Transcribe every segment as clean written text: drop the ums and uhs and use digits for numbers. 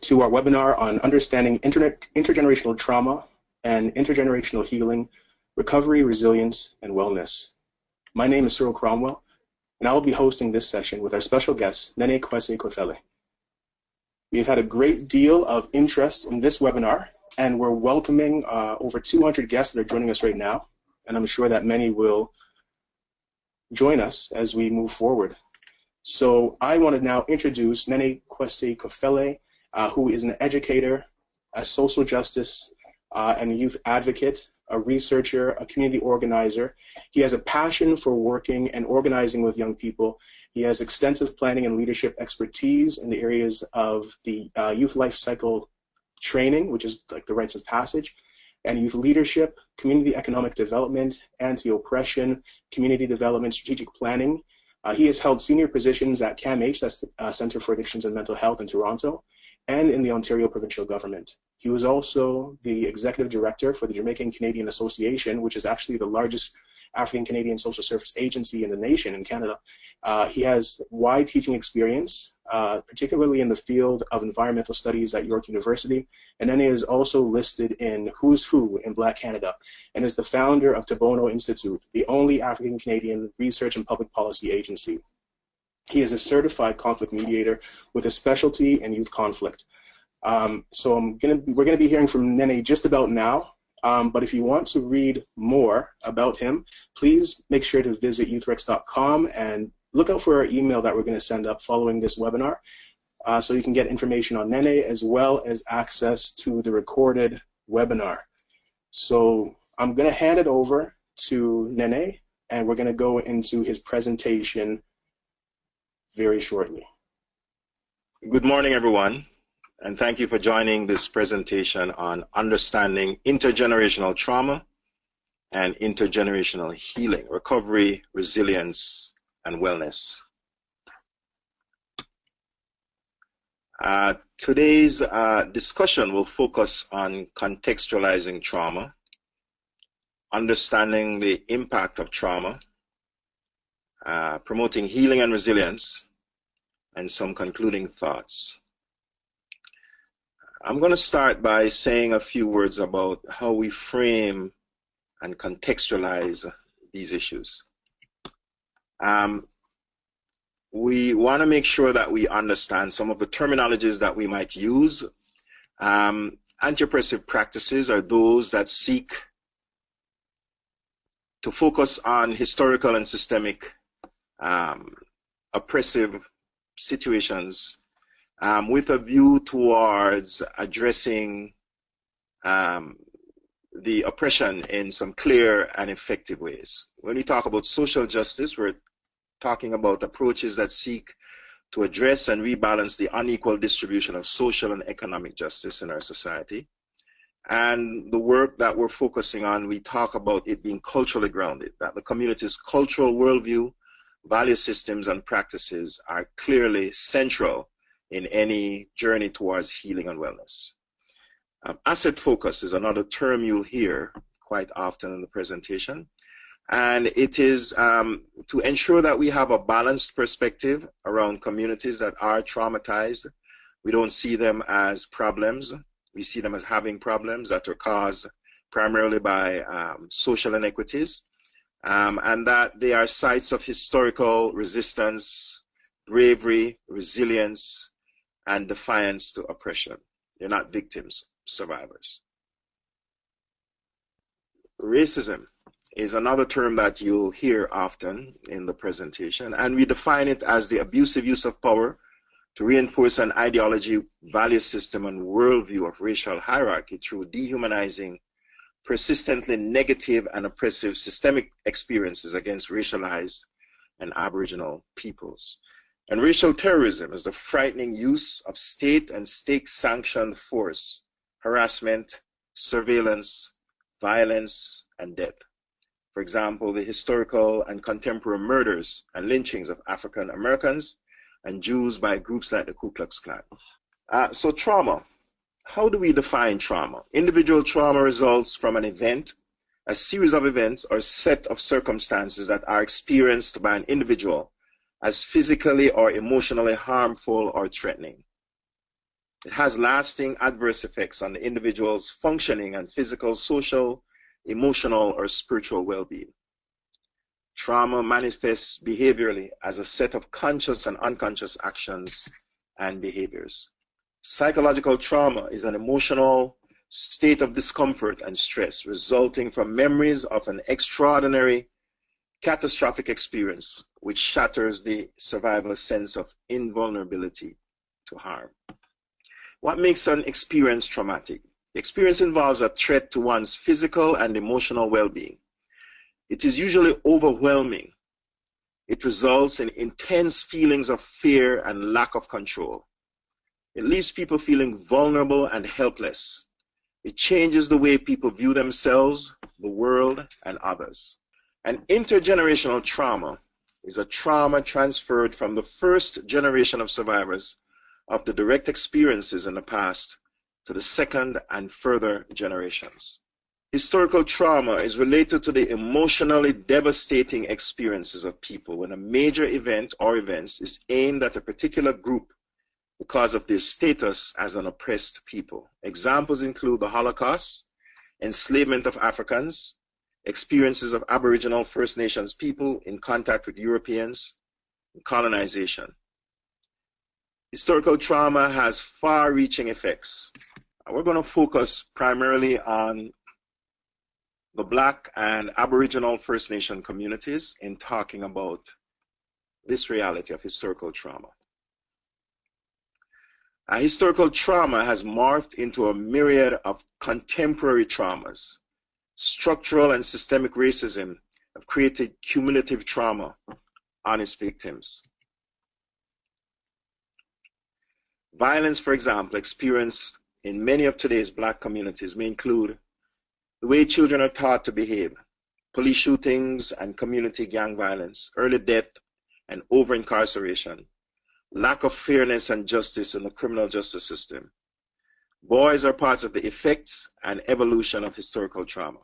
to our webinar on understanding intergenerational trauma and intergenerational healing, recovery, resilience, and wellness. My name is Cyril Cromwell, and I will be hosting this session with our special guest, Nene Kwasi Kafele. We've had a great deal of interest in this webinar, and we're welcoming over 200 guests that are joining us right now, and I'm sure that many will join us as we move forward. So I want to now introduce Nene Kwasi Kafele, who is an educator, a social justice and youth advocate, a researcher, a community organizer. He has a passion for working and organizing with young people. He has extensive planning and leadership expertise in the areas of the youth life cycle training, which is like the rites of passage, and youth leadership, community economic development, anti-oppression, community development, strategic planning. He has held senior positions at CAMH, that's the Center for Addictions and Mental Health in Toronto, and in the Ontario provincial government. He was also the executive director for the Jamaican Canadian Association, which is actually the largest African Canadian social service agency in the nation in Canada. He has wide teaching experience, particularly in the field of environmental studies at York University, and then he is also listed in Who's Who in Black Canada, and is the founder of Tabono Institute, the only African Canadian research and public policy agency. He is a certified conflict mediator with a specialty in youth conflict. So we're gonna be hearing from Nene just about now. But if you want to read more about him, please make sure to visit YouthREX.com and look out for our email that we're going to send up following this webinar, so you can get information on Nene as well as access to the recorded webinar. So I'm going to hand it over to Nene, and we're going to go into his presentation very shortly. Good morning, everyone. And thank you for joining this presentation on understanding intergenerational trauma and intergenerational healing, recovery, resilience, and wellness. Today's discussion will focus on contextualizing trauma, understanding the impact of trauma, promoting healing and resilience, and some concluding thoughts. I'm going to start by saying a few words about how we frame and contextualize these issues. We want to make sure that we understand some of the terminologies that we might use. Anti-oppressive practices are those that seek to focus on historical and systemic oppressive situations with a view towards addressing the oppression in some clear and effective ways. When we talk about social justice, we're talking about approaches that seek to address and rebalance the unequal distribution of social and economic justice in our society. And the work that we're focusing on, we talk about it being culturally grounded, that the community's cultural worldview, value systems, and practices are clearly central in any journey towards healing and wellness. Asset focus is another term you'll hear quite often in the presentation. And it is to ensure that we have a balanced perspective around communities that are traumatized. We don't see them as problems. We see them as having problems that are caused primarily by social inequities, and that they are sites of historical resistance, bravery, resilience, and defiance to oppression. They're not victims, survivors. Racism is another term that you'll hear often in the presentation, and we define it as the abusive use of power to reinforce an ideology, value system, and worldview of racial hierarchy through dehumanizing, persistently negative and oppressive systemic experiences against racialized and Aboriginal peoples. And racial terrorism is the frightening use of state and state-sanctioned force, harassment, surveillance, violence, and death. For example, the historical and contemporary murders and lynchings of African Americans and Jews by groups like the Ku Klux Klan. So trauma. How do we define trauma? Individual trauma results from an event, a series of events, or set of circumstances that are experienced by an individual as physically or emotionally harmful or threatening. It has lasting adverse effects on the individual's functioning and physical, social, emotional, or spiritual well-being. Trauma manifests behaviorally as a set of conscious and unconscious actions and behaviors. Psychological trauma is an emotional state of discomfort and stress resulting from memories of an extraordinary, catastrophic experience which shatters the survivor's sense of invulnerability to harm. What makes an experience traumatic? The experience involves a threat to one's physical and emotional well-being. It is usually overwhelming. It results in intense feelings of fear and lack of control. It leaves people feeling vulnerable and helpless. It changes the way people view themselves, the world, and others. An intergenerational trauma is a trauma transferred from the first generation of survivors of the direct experiences in the past to the second and further generations. Historical trauma is related to the emotionally devastating experiences of people when a major event or events is aimed at a particular group because of their status as an oppressed people. Examples include the Holocaust, enslavement of Africans, experiences of Aboriginal First Nations people in contact with Europeans, and colonization. Historical trauma has far-reaching effects. We're going to focus primarily on the Black and Aboriginal First Nation communities in talking about this reality of historical trauma. Historical trauma has morphed into a myriad of contemporary traumas. Structural and systemic racism have created cumulative trauma on its victims. Violence, for example, experienced in many of today's Black communities may include the way children are taught to behave, police shootings and community gang violence, early death and over-incarceration, lack of fairness and justice in the criminal justice system. Boys are parts of the effects and evolution of historical trauma.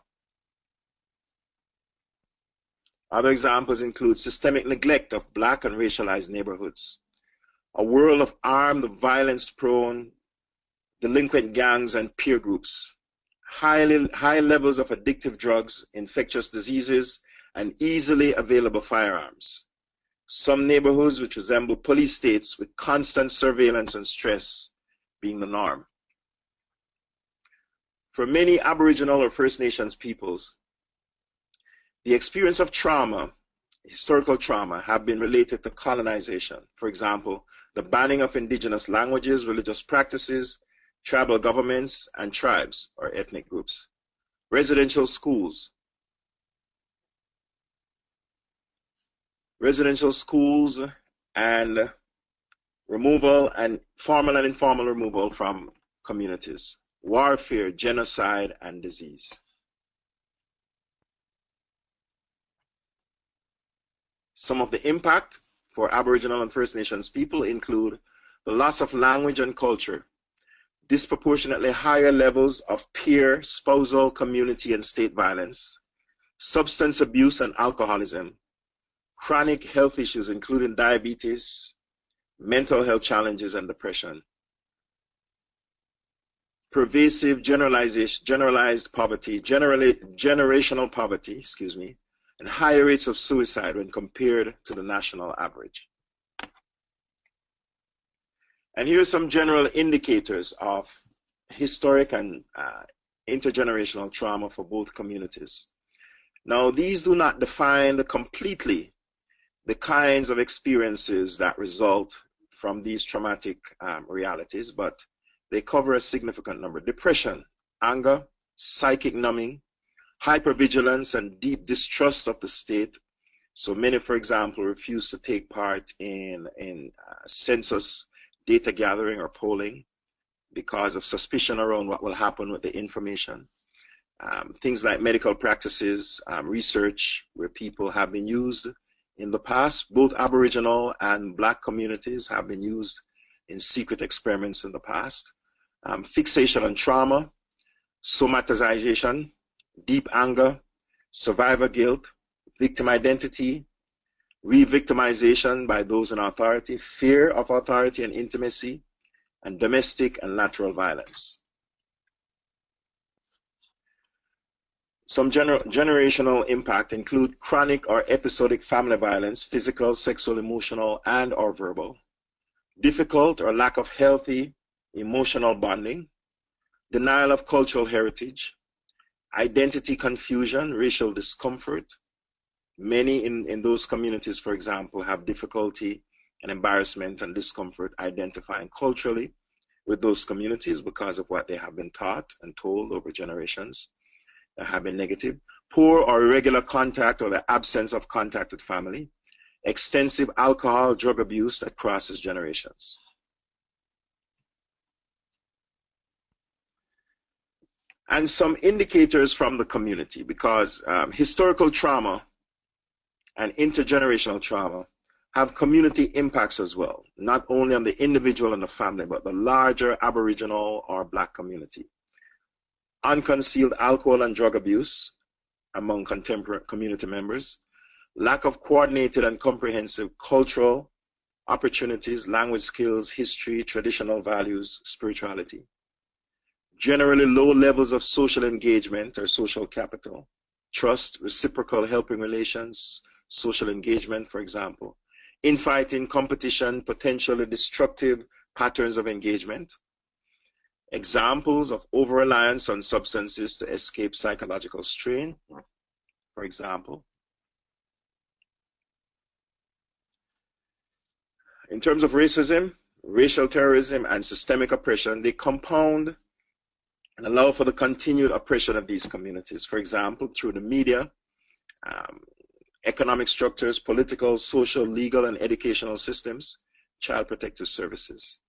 Other examples include systemic neglect of Black and racialized neighborhoods, a world of armed, violence-prone, delinquent gangs and peer groups, high levels of addictive drugs, infectious diseases, and easily available firearms. Some neighborhoods which resemble police states with constant surveillance and stress being the norm. For many Aboriginal or First Nations peoples, the experience of trauma, historical trauma, have been related to colonization. For example, the banning of indigenous languages, religious practices, tribal governments, and tribes or ethnic groups. Residential schools and removal and formal and informal removal from communities. Warfare, genocide, and disease. Some of the impact for Aboriginal and First Nations people include the loss of language and culture, disproportionately higher levels of peer, spousal, community, and state violence, substance abuse and alcoholism, chronic health issues including diabetes, mental health challenges, and depression, pervasive generalized poverty, generational poverty, and higher rates of suicide when compared to the national average. And here are some general indicators of historic and intergenerational trauma for both communities. Now, these do not define completely the kinds of experiences that result from these traumatic realities, but they cover a significant number. Depression, anger, psychic numbing, hypervigilance, and deep distrust of the state. So many, for example, refuse to take part in census data gathering or polling because of suspicion around what will happen with the information. Things like medical practices, research, where people have been used in the past. Both Aboriginal and Black communities have been used in secret experiments in the past. Fixation on trauma, somatization, deep anger, survivor guilt, victim identity, re-victimization by those in authority, fear of authority and intimacy, and domestic and lateral violence. Some generational impact include chronic or episodic family violence, physical, sexual, emotional, and or verbal, difficult or lack of healthy emotional bonding, denial of cultural heritage, identity confusion, racial discomfort. Many in those communities, for example, have difficulty and embarrassment and discomfort identifying culturally with those communities because of what they have been taught and told over generations that have been negative. Poor or irregular contact or the absence of contact with family. Extensive alcohol, drug abuse that crosses generations. And some indicators from the community, because historical trauma and intergenerational trauma have community impacts as well, not only on the individual and the family, but the larger Aboriginal or Black community. Unconcealed alcohol and drug abuse among contemporary community members, lack of coordinated and comprehensive cultural opportunities, language skills, history, traditional values, spirituality. Generally low levels of social engagement or social capital, trust, reciprocal helping relations, social engagement, for example. Infighting, competition, potentially destructive patterns of engagement. Examples of over-reliance on substances to escape psychological strain, for example. In terms of racism, racial terrorism, and systemic oppression, they compound and allow for the continued oppression of these communities. For example, through the media, economic structures, political, social, legal, and educational systems, child protective services.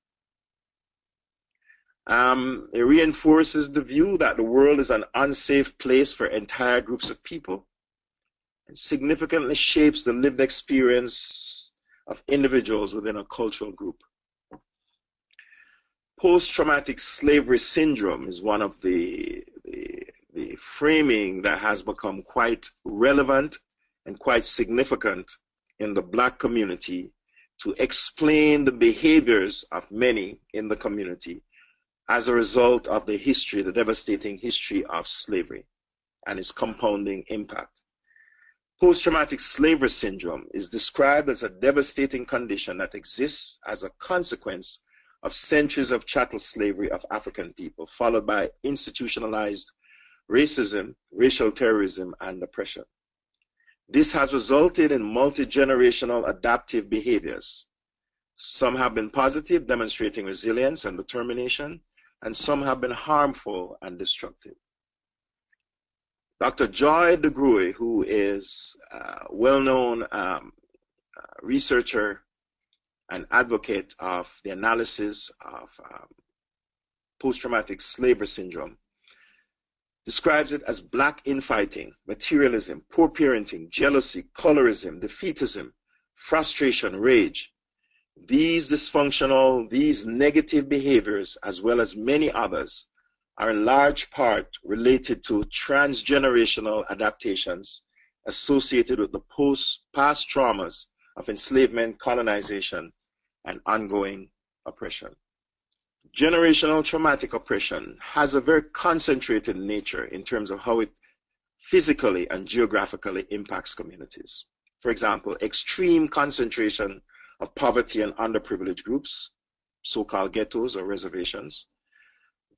It reinforces the view that the world is an unsafe place for entire groups of people. It significantly shapes the lived experience of individuals within a cultural group. Post-traumatic slavery syndrome is one of the framing that has become quite relevant and quite significant in the Black community to explain the behaviors of many in the community as a result of the history, the devastating history of slavery and its compounding impact. Post-traumatic slavery syndrome is described as a devastating condition that exists as a consequence of centuries of chattel slavery of African people, followed by institutionalized racism, racial terrorism, and oppression. This has resulted in multi-generational adaptive behaviors. Some have been positive, demonstrating resilience and determination, and some have been harmful and destructive. Dr. Joy DeGruy, who is a well-known researcher and advocate of the analysis of post-traumatic slavery syndrome, describes it as Black infighting, materialism, poor parenting, jealousy, colorism, defeatism, frustration, rage. These dysfunctional, these negative behaviors, as well as many others, are in large part related to transgenerational adaptations associated with the past traumas of enslavement, colonization, and ongoing oppression. Generational traumatic oppression has a very concentrated nature in terms of how it physically and geographically impacts communities. For example, extreme concentration of poverty and underprivileged groups, so-called ghettos or reservations.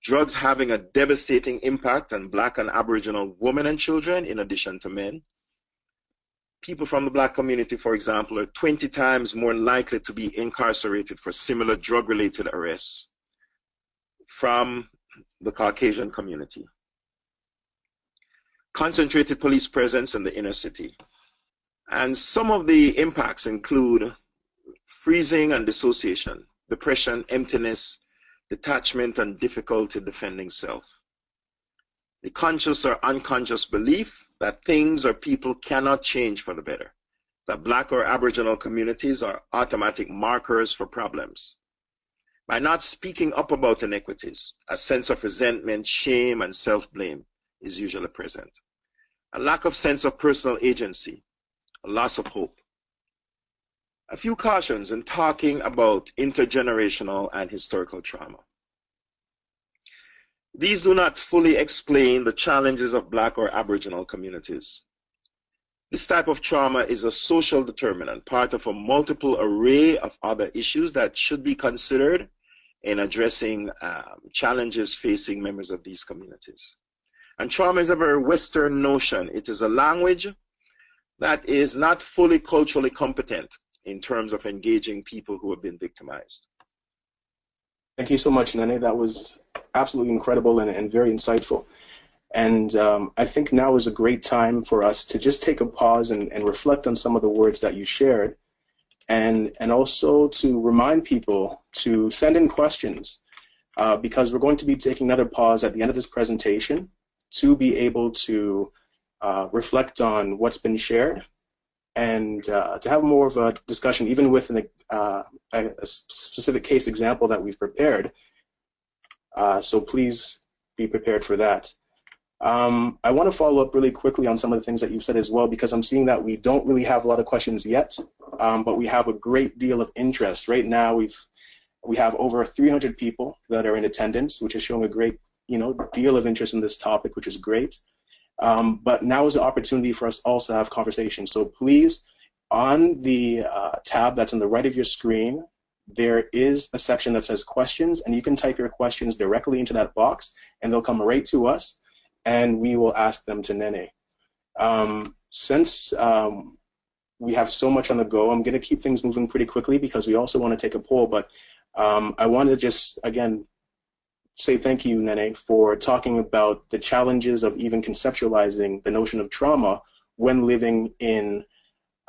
Drugs having a devastating impact on Black and Aboriginal women and children in addition to men. People from the Black community, for example, are 20 times more likely to be incarcerated for similar drug-related arrests from the Caucasian community. Concentrated police presence in the inner city. And some of the impacts include freezing and dissociation, depression, emptiness, detachment, and difficulty defending self. The conscious or unconscious belief that things or people cannot change for the better, that Black or Aboriginal communities are automatic markers for problems. By not speaking up about inequities, a sense of resentment, shame, and self-blame is usually present. A lack of sense of personal agency, a loss of hope. A few cautions in talking about intergenerational and historical trauma. These do not fully explain the challenges of Black or Aboriginal communities. This type of trauma is a social determinant, part of a multiple array of other issues that should be considered in addressing challenges facing members of these communities. And trauma is a very Western notion. It is a language that is not fully culturally competent in terms of engaging people who have been victimized. Thank you so much, Nene. That was absolutely incredible and very insightful. And I think now is a great time for us to just take a pause and reflect on some of the words that you shared, and also to remind people to send in questions, because we're going to be taking another pause at the end of this presentation to be able to reflect on what's been shared, and to have more of a discussion, even with a specific case example that we've prepared. So please be prepared for that. I want to follow up really quickly on some of the things that you've said as well, because I'm seeing that we don't really have a lot of questions yet, but we have a great deal of interest. Right now, we have over 300 people that are in attendance, which is showing a great deal of interest in this topic, which is great. But now is the opportunity for us also to have conversations. So please, on the tab that's on the right of your screen, there is a section that says questions, and you can type your questions directly into that box, and they'll come right to us, and we will ask them to Nene. Since we have so much on the go, I'm going to keep things moving pretty quickly because we also want to take a poll, but I want to just, again, say thank you, Nene, for talking about the challenges of even conceptualizing the notion of trauma when living in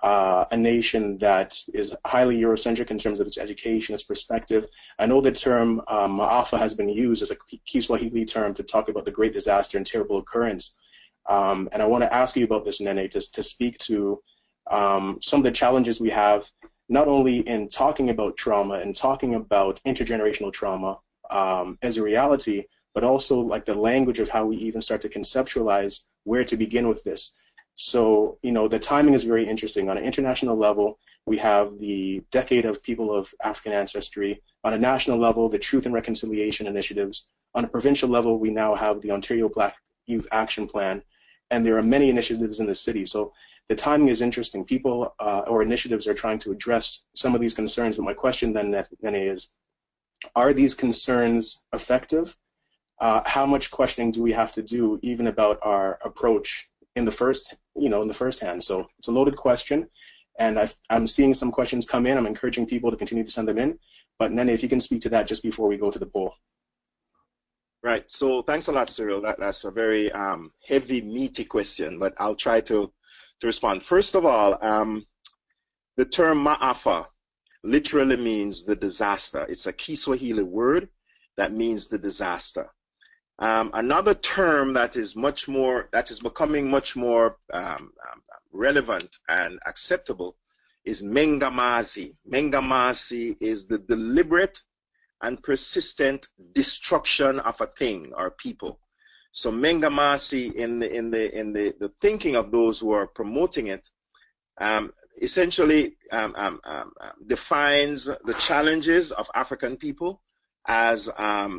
a nation that is highly Eurocentric in terms of its education, its perspective. I know the term Maafa has been used as a Kiswahili term to talk about the great disaster and terrible occurrence. And I want to ask you about this, Nene, to speak to some of the challenges we have, not only in talking about trauma and talking about intergenerational trauma as a reality, but also like the language of how we even start to conceptualize where to begin with this. So, the timing is very interesting. On an international level, we have the Decade of People of African Ancestry. On a national level, the Truth and Reconciliation Initiatives. On a provincial level, we now have the Ontario Black Youth Action Plan. And there are many initiatives in the city. So the timing is interesting. People or initiatives are trying to address some of these concerns. But my question then, Nene, is, are these concerns effective? How much questioning do we have to do even about our approach in the first hand? So it's a loaded question, and I'm seeing some questions come in. I'm encouraging people to continue to send them in. But Nene, if you can speak to that just before we go to the poll. Right. So thanks a lot, Cyril. That's a very heavy, meaty question, but I'll try to respond. First of all, the term Maafa literally means the disaster. It's a Kiswahili word that means the disaster. Another term that is becoming much more relevant and acceptable is Mengamazi. Mengamazi is the deliberate and persistent destruction of a thing or people. So Mengamazi, in the thinking of those who are promoting it, essentially defines the challenges of African people as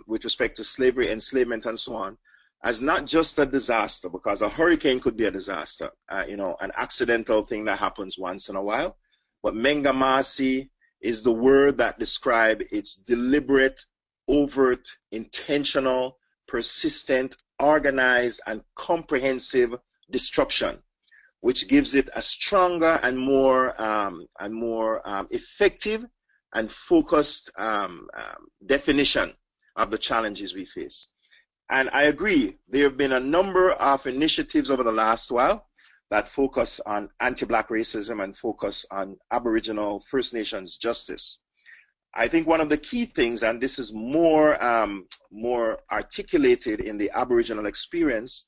with respect to slavery, enslavement, and so on, as not just a disaster, because a hurricane could be a disaster, an accidental thing that happens once in a while. But Mengamasi is the word that describes its deliberate, overt, intentional, persistent, organized, and comprehensive destruction, which gives it a stronger and more effective and focused definition of the challenges we face. And I agree, there have been a number of initiatives over the last while that focus on anti-Black racism and focus on Aboriginal First Nations justice. I think one of the key things, and this is more articulated in the Aboriginal experience,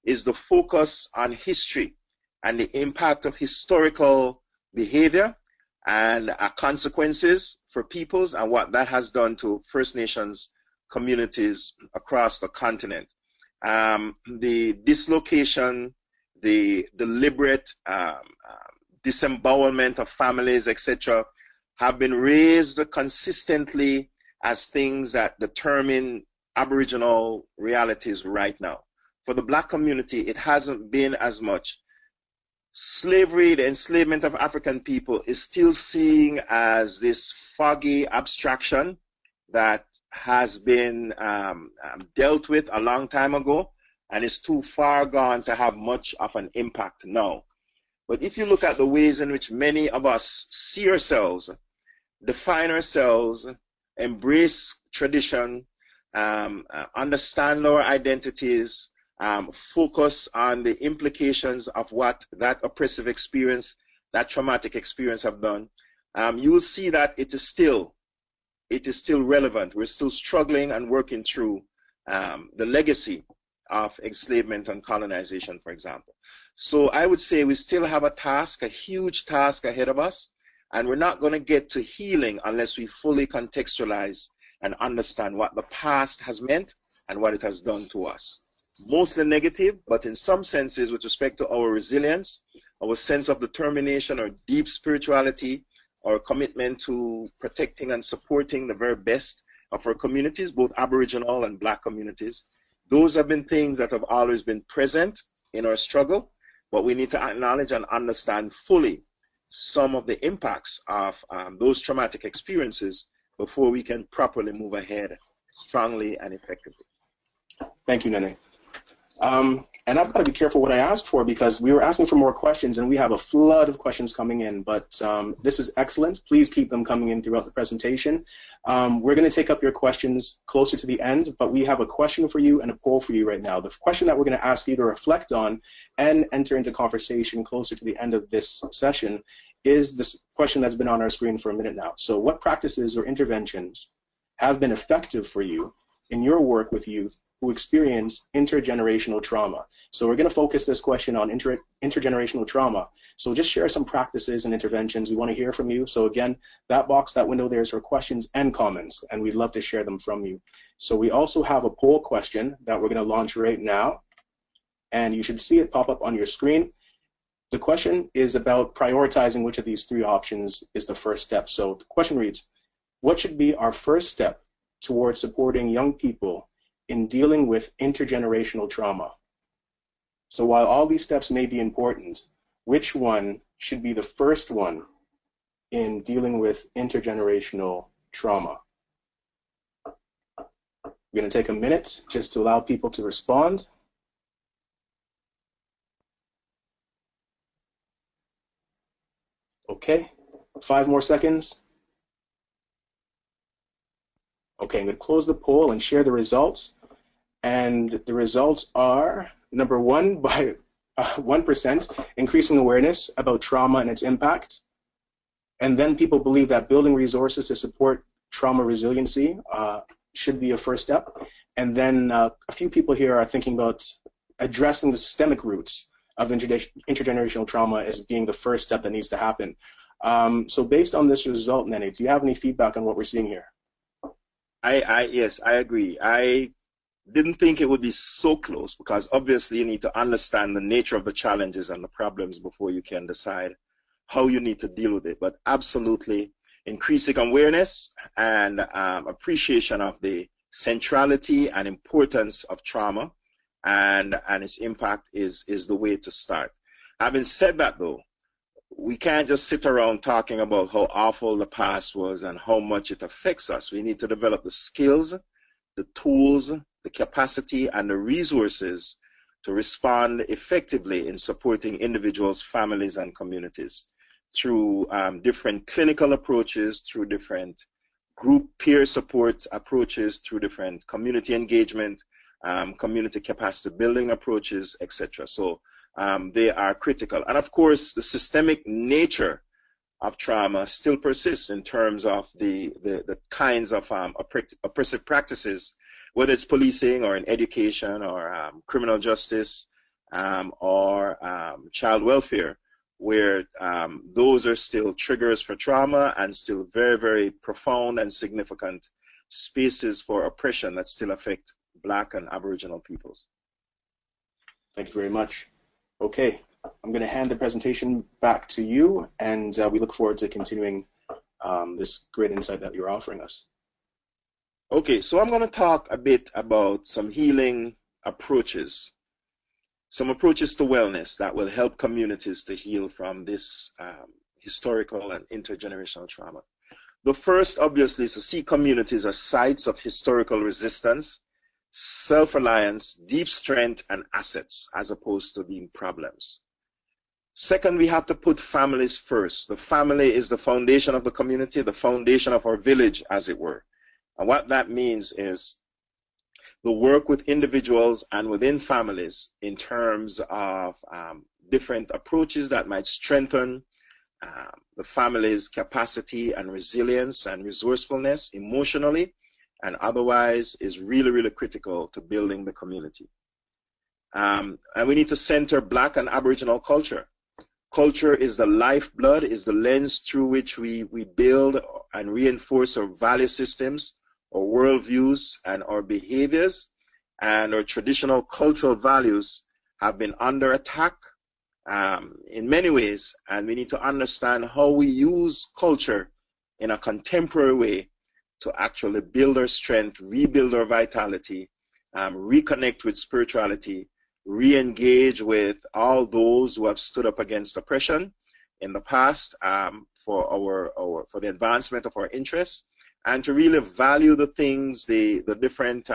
is the focus on history and the impact of historical behavior and consequences for peoples and what that has done to First Nations communities across the continent. The dislocation, the deliberate disembowelment of families, etc., have been raised consistently as things that determine Aboriginal realities right now. For the Black community, it hasn't been as much. Slavery, the enslavement of African people, is still seen as this foggy abstraction that has been dealt with a long time ago and is too far gone to have much of an impact now. But if you look at the ways in which many of us see ourselves, define ourselves, embrace tradition, understand our identities, focus on the implications of what that oppressive experience, that traumatic experience have done, you will see that it is still relevant. We're still struggling and working through the legacy of enslavement and colonization, for example. So I would say we still have a task, a huge task ahead of us, and we're not going to get to healing unless we fully contextualize and understand what the past has meant and what it has done to us. Mostly negative, but in some senses, with respect to our resilience, our sense of determination, or deep spirituality, our commitment to protecting and supporting the very best of our communities, both Aboriginal and Black communities. Those have been things that have always been present in our struggle, but we need to acknowledge and understand fully some of the impacts of those traumatic experiences before we can properly move ahead strongly and effectively. Thank you, Nene. And I've got to be careful what I asked for, because we were asking for more questions and we have a flood of questions coming in, but this is excellent. Please keep them coming in throughout the presentation. We're going to take up your questions closer to the end, but we have a question for you and a poll for you right now. The question that we're going to ask you to reflect on and enter into conversation closer to the end of this session is this question that's been on our screen for a minute now. So what practices or interventions have been effective for you in your work with youth who experience intergenerational trauma? So we're going to focus this question on intergenerational trauma. So just share some practices and interventions. We want to hear from you. So again, that box, that window there is for questions and comments, and we'd love to share them from you. So we also have a poll question that we're going to launch right now, and you should see it pop up on your screen. The question is about prioritizing which of these three options is the first step. So the question reads, what should be our first step towards supporting young people in dealing with intergenerational trauma? So while all these steps may be important, which one should be the first one in dealing with intergenerational trauma? We're going to take a minute just to allow people to respond. Okay, 5 more seconds. Okay, I'm going to close the poll and share the results. And the results are, number one, by 1%, increasing awareness about trauma and its impact. And then people believe that building resources to support trauma resiliency should be a first step. And then a few people here are thinking about addressing the systemic roots of intergenerational trauma as being the first step that needs to happen. So based on this result, Nene, do you have any feedback on what we're seeing here? Yes, I agree. I didn't think it would be so close, because obviously you need to understand the nature of the challenges and the problems before you can decide how you need to deal with it. But absolutely, increasing awareness and appreciation of the centrality and importance of trauma and its impact is the way to start. Having said that, though, we can't just sit around talking about how awful the past was and how much it affects us. We need to develop the skills, the tools, the capacity, and the resources to respond effectively in supporting individuals, families, and communities through different clinical approaches, through different group peer support approaches, through different community engagement, community capacity building approaches, etc. So they are critical. And of course, the systemic nature of trauma still persists in terms of the kinds of oppressive practices, whether it's policing or in education or criminal justice or child welfare, where those are still triggers for trauma and still very, very profound and significant spaces for oppression that still affect Black and Aboriginal peoples. Thank you very much. Okay, I'm going to hand the presentation back to you, and we look forward to continuing this great insight that you're offering us. Okay, so I'm going to talk a bit about some healing approaches, some approaches to wellness that will help communities to heal from this historical and intergenerational trauma. The first, obviously, is to see communities as sites of historical resistance, self-reliance, deep strength, and assets, as opposed to being problems. Second, we have to put families first. The family is the foundation of the community, the foundation of our village, as it were. And what that means is the work with individuals and within families in terms of different approaches that might strengthen the family's capacity and resilience and resourcefulness emotionally and otherwise is really, really critical to building the community. And we need to center Black and Aboriginal culture. Culture is the lifeblood, is the lens through which we build and reinforce our value systems, our worldviews, and our behaviors. And our traditional cultural values have been under attack in many ways, and we need to understand how we use culture in a contemporary way to actually build our strength, rebuild our vitality, reconnect with spirituality, re-engage with all those who have stood up against oppression in the past for the advancement of our interests, and to really value the things, the different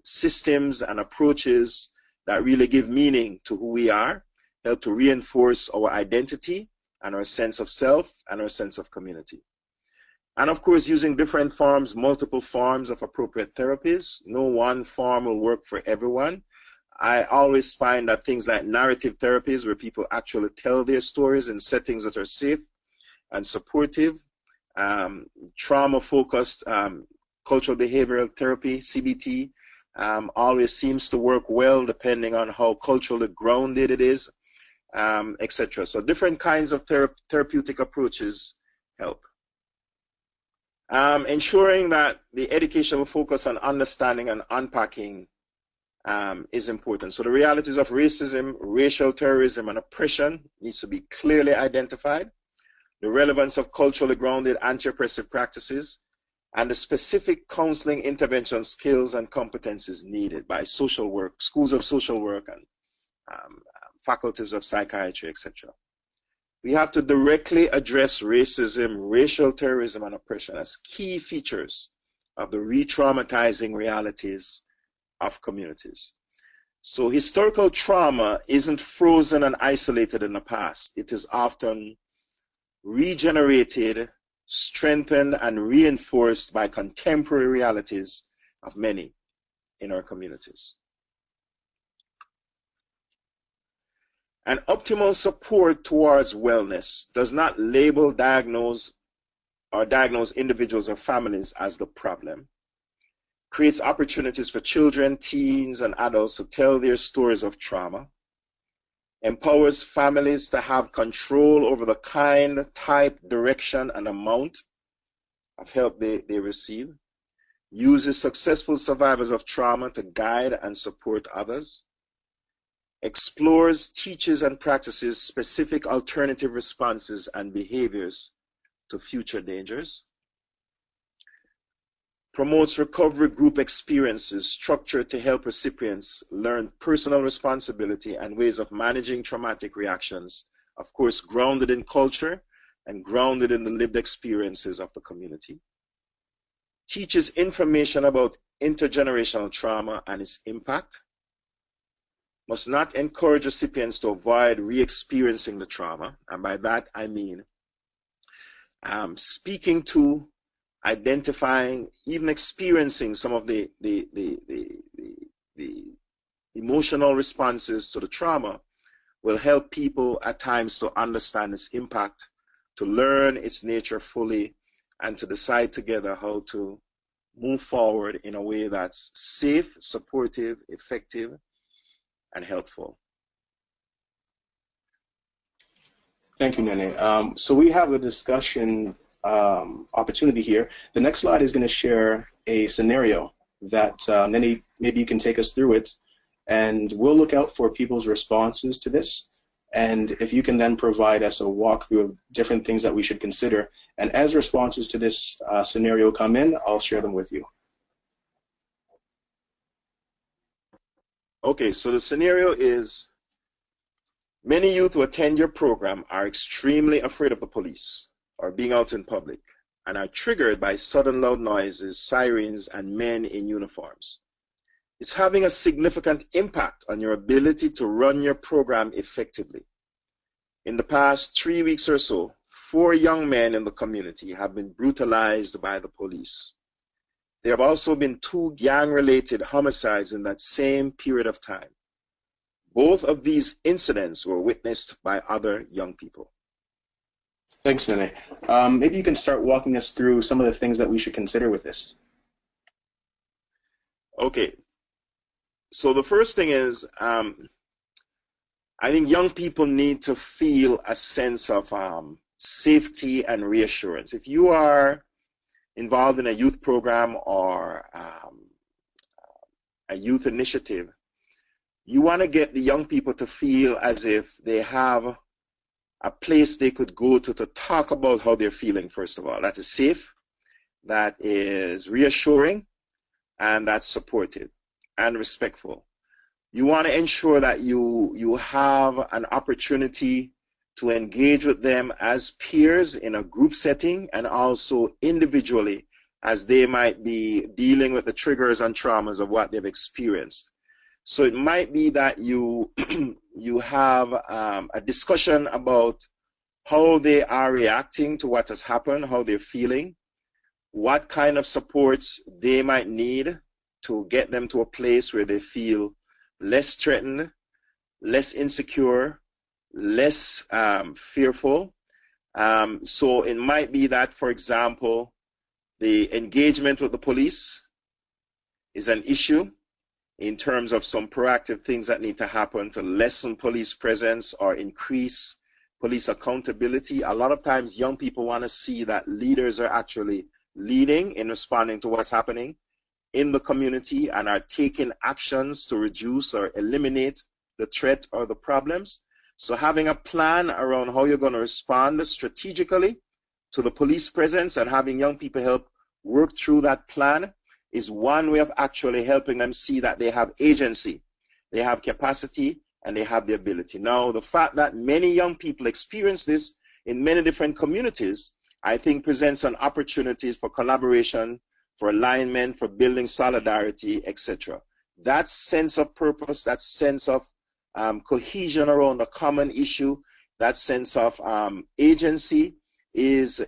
systems and approaches that really give meaning to who we are, help to reinforce our identity and our sense of self and our sense of community. And of course, using different forms, multiple forms of appropriate therapies. No one form will work for everyone. I always find that things like narrative therapies, where people actually tell their stories in settings that are safe and supportive, trauma-focused cultural behavioral therapy, CBT, always seems to work well depending on how culturally grounded it is, etc. So different kinds of therapeutic approaches help. Ensuring that the education will focus on understanding and unpacking is important. So the realities of racism, racial terrorism, and oppression needs to be clearly identified. The relevance of culturally grounded anti-oppressive practices, and the specific counseling intervention skills and competencies needed by social work, schools of social work, and faculties of psychiatry, etc. We have to directly address racism, racial terrorism, and oppression as key features of the re-traumatizing realities of communities. So historical trauma isn't frozen and isolated in the past. It is often regenerated, strengthened, and reinforced by contemporary realities of many in our communities. And optimal support towards wellness does not label, diagnose individuals or families as the problem. Creates opportunities for children, teens, and adults to tell their stories of trauma. Empowers families to have control over the kind, type, direction, and amount of help they receive. Uses successful survivors of trauma to guide and support others. Explores, teaches, and practices specific alternative responses and behaviors to future dangers. Promotes recovery group experiences structured to help recipients learn personal responsibility and ways of managing traumatic reactions, of course, grounded in culture and grounded in the lived experiences of the community. Teaches information about intergenerational trauma and its impact. Must not encourage recipients to avoid re-experiencing the trauma, and by that I mean speaking to, identifying, even experiencing some of the emotional responses to the trauma will help people at times to understand its impact, to learn its nature fully, and to decide together how to move forward in a way that's safe, supportive, effective, and helpful. Thank you, Nene. So we have a discussion opportunity here. The next slide is going to share a scenario that Nene, maybe you can take us through it And we'll look out for people's responses to this. And if you can then provide us a walkthrough of different things that we should consider. And as responses to this scenario come in, I'll share them with you. Okay, so the scenario is many youth who attend your program are extremely afraid of the police or being out in public and are triggered by sudden loud noises, sirens, and men in uniforms. It's having a significant impact on your ability to run your program effectively. In the past 3 weeks or so, 4 young men in the community have been brutalized by the police. There have also been 2 gang-related homicides in that same period of time. Both of these incidents were witnessed by other young people. Thanks, Nene. Maybe you can start walking us through some of the things that we should consider with this. Okay. So the first thing is, I think young people need to feel a sense of safety and reassurance. If you are involved in a youth program or a youth initiative, you want to get the young people to feel as if they have a place they could go to talk about how they're feeling, first of all. That is safe, that is reassuring, and that's supportive and respectful. You want to ensure that you have an opportunity to engage with them as peers in a group setting and also individually as they might be dealing with the triggers and traumas of what they've experienced. So it might be that you have a discussion about how they are reacting to what has happened, how they're feeling, what kind of supports they might need to get them to a place where they feel less threatened, less insecure, less fearful. So it might be that, for example, the engagement with the police is an issue in terms of some proactive things that need to happen to lessen police presence or increase police accountability. A lot of times young people want to see that leaders are actually leading in responding to what's happening in the community and are taking actions to reduce or eliminate the threat or the problems. So having a plan around how you're going to respond strategically to the police presence and having young people help work through that plan is one way of actually helping them see that they have agency, they have capacity, and they have the ability. Now, the fact that many young people experience this in many different communities, I think presents an opportunities for collaboration, for alignment, for building solidarity, etc. That sense of purpose, that sense of cohesion around a common issue, that sense of agency is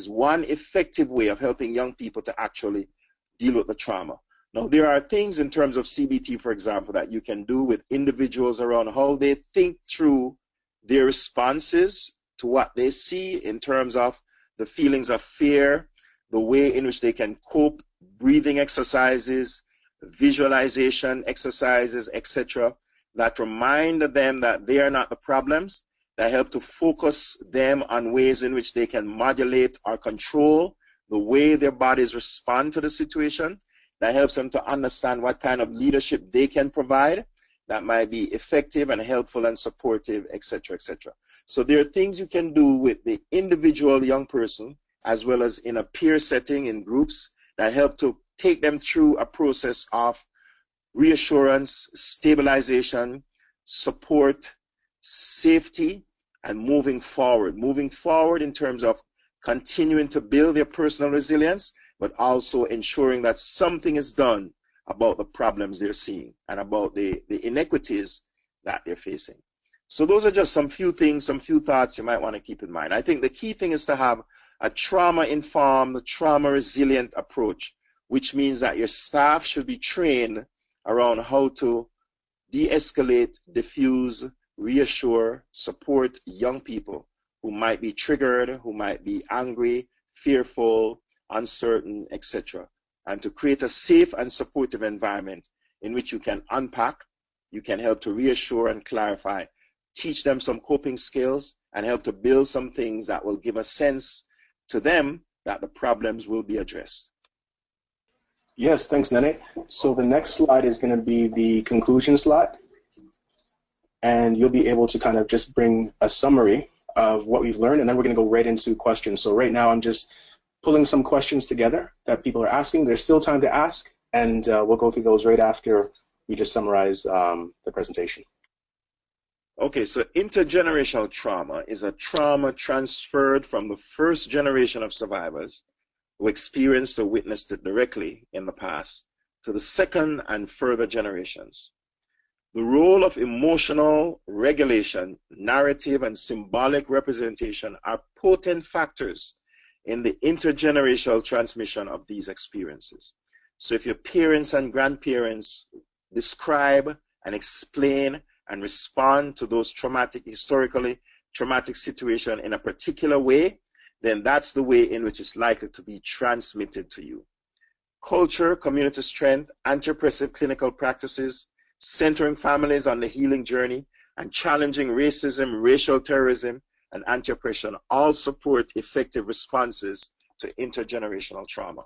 one effective way of helping young people to actually deal with the trauma. Now, there are things in terms of CBT, for example, that you can do with individuals around how they think through their responses to what they see in terms of the feelings of fear, the way in which they can cope, breathing exercises, visualization exercises, etc., that remind them that they are not the problems, that help to focus them on ways in which they can modulate or control the way their bodies respond to the situation, that helps them to understand what kind of leadership they can provide that might be effective and helpful and supportive, etc., etc. So there are things you can do with the individual young person as well as in a peer setting in groups that help to take them through a process of reassurance, stabilization, support, safety, and moving forward. Moving forward in terms of continuing to build their personal resilience, but also ensuring that something is done about the problems they're seeing and about the inequities that they're facing. So those are just some few things, some few thoughts you might want to keep in mind. I think the key thing is to have a trauma-informed, trauma-resilient approach, which means that your staff should be trained around how to de-escalate, diffuse, reassure, support young people who might be triggered, who might be angry, fearful, uncertain, etc. And to create a safe and supportive environment in which you can unpack, you can help to reassure and clarify, teach them some coping skills, and help to build some things that will give a sense to them that the problems will be addressed. Yes, thanks, Nene. So the next slide is going to be the conclusion slide, and you'll be able to kind of just bring a summary of what we've learned, and then we're going to go right into questions. So right now I'm just pulling some questions together that people are asking. There's still time to ask, and we'll go through those right after we just summarize the presentation. Okay, so intergenerational trauma is a trauma transferred from the first generation of survivors who experienced or witnessed it directly in the past to the second and further generations. The role of emotional regulation, narrative, and symbolic representation are potent factors in the intergenerational transmission of these experiences. So if your parents and grandparents describe and explain and respond to those historically traumatic situations in a particular way, then that's the way in which it's likely to be transmitted to you. Culture, community strength, anti-oppressive clinical practices, centering families on the healing journey, and challenging racism, racial terrorism, and anti-oppression all support effective responses to intergenerational trauma.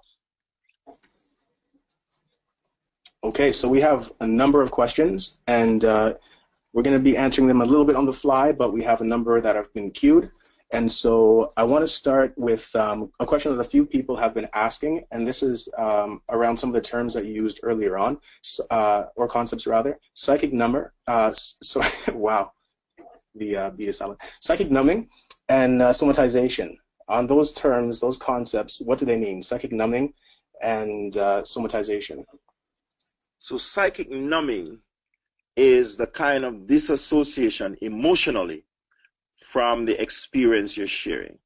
Okay, so we have a number of questions, and we're going to be answering them a little bit on the fly, but we have a number that have been queued. And so I want to start with a question that a few people have been asking, and this is around some of the terms that you used earlier on, or concepts rather. Psychic number, wow, the B is silent. Psychic numbing and somatization. On those terms, those concepts, what do they mean? Psychic numbing and somatization. So psychic numbing is the kind of disassociation emotionally from the experience you're sharing.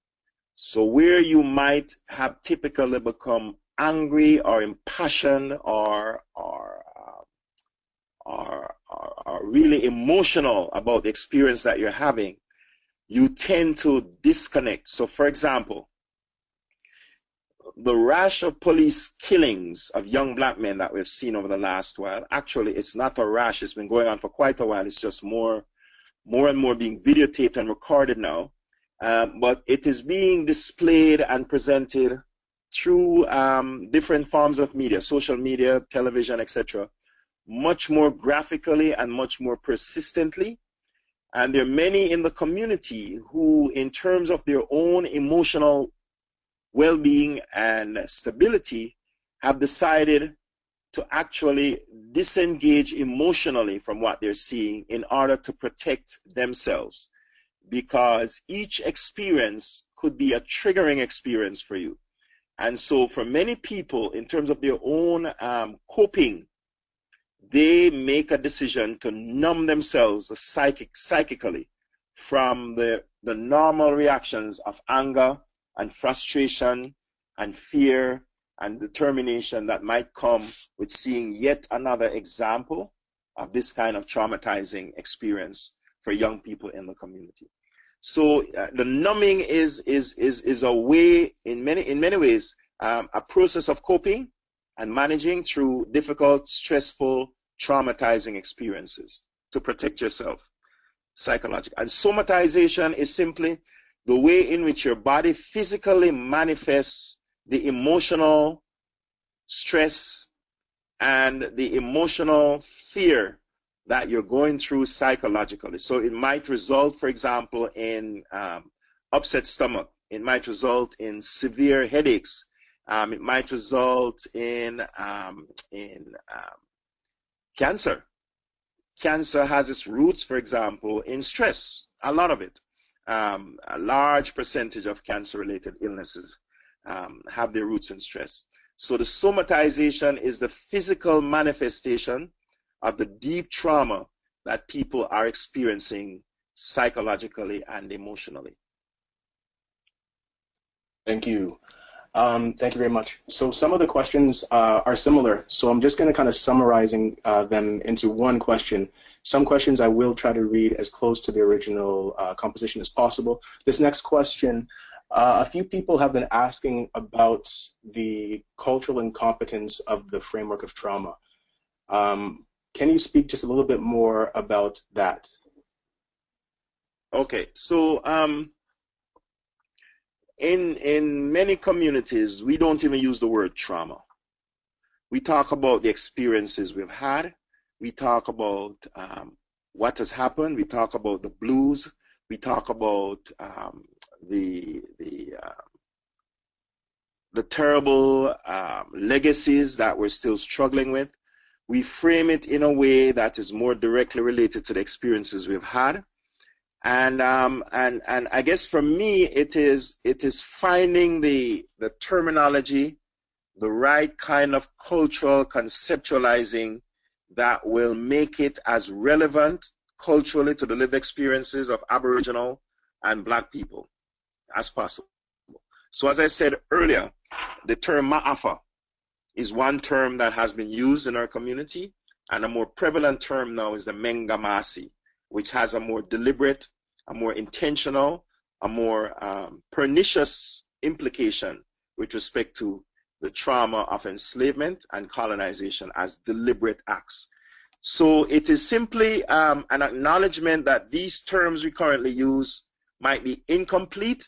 So where you might have typically become angry or impassioned or really emotional about the experience that you're having, you tend to disconnect. So for example, the rash of police killings of young black men that we've seen over the last while, actually it's not a rash, it's been going on for quite a while, it's just more and more being videotaped and recorded now, but it is being displayed and presented through different forms of media, social media, television, etc., much more graphically and much more persistently. And there are many in the community who, in terms of their own emotional well-being and stability, have decided to actually disengage emotionally from what they're seeing in order to protect themselves, because each experience could be a triggering experience for you. And so for many people, in terms of their own coping, they make a decision to numb themselves psychically from the normal reactions of anger and frustration and fear and determination that might come with seeing yet another example of this kind of traumatizing experience for young people in the community. So the numbing is a way, in many ways, a process of coping and managing through difficult, stressful, traumatizing experiences to protect yourself psychologically. And somatization is simply the way in which your body physically manifests the emotional stress and the emotional fear that you're going through psychologically. So it might result, for example, in upset stomach. It might result in severe headaches. It might result in cancer. Cancer has its roots, for example, in stress, a lot of it. A large percentage of cancer-related illnesses have their roots in stress. So the somatization is the physical manifestation of the deep trauma that people are experiencing psychologically and emotionally. Thank you. Thank you very much. So some of the questions are similar. So I'm just going to kind of summarizing them into one question. Some questions I will try to read as close to the original composition as possible. This next question, a few people have been asking about the cultural incompetence of the framework of trauma. Can you speak just a little bit more about that? Okay, so in many communities, we don't even use the word trauma. We talk about the experiences we've had. We talk about what has happened. We talk about the blues. We talk about the terrible legacies that we're still struggling with. We frame it in a way that is more directly related to the experiences we've had. And I guess for me, it is finding the terminology, the right kind of cultural conceptualizing that will make it as relevant culturally to the lived experiences of Aboriginal and Black people as possible. So as I said earlier, the term ma'afa is one term that has been used in our community, and a more prevalent term now is the mengamasi, which has a more deliberate, a more intentional, a more pernicious implication with respect to the trauma of enslavement and colonization as deliberate acts. So it is simply an acknowledgement that these terms we currently use might be incomplete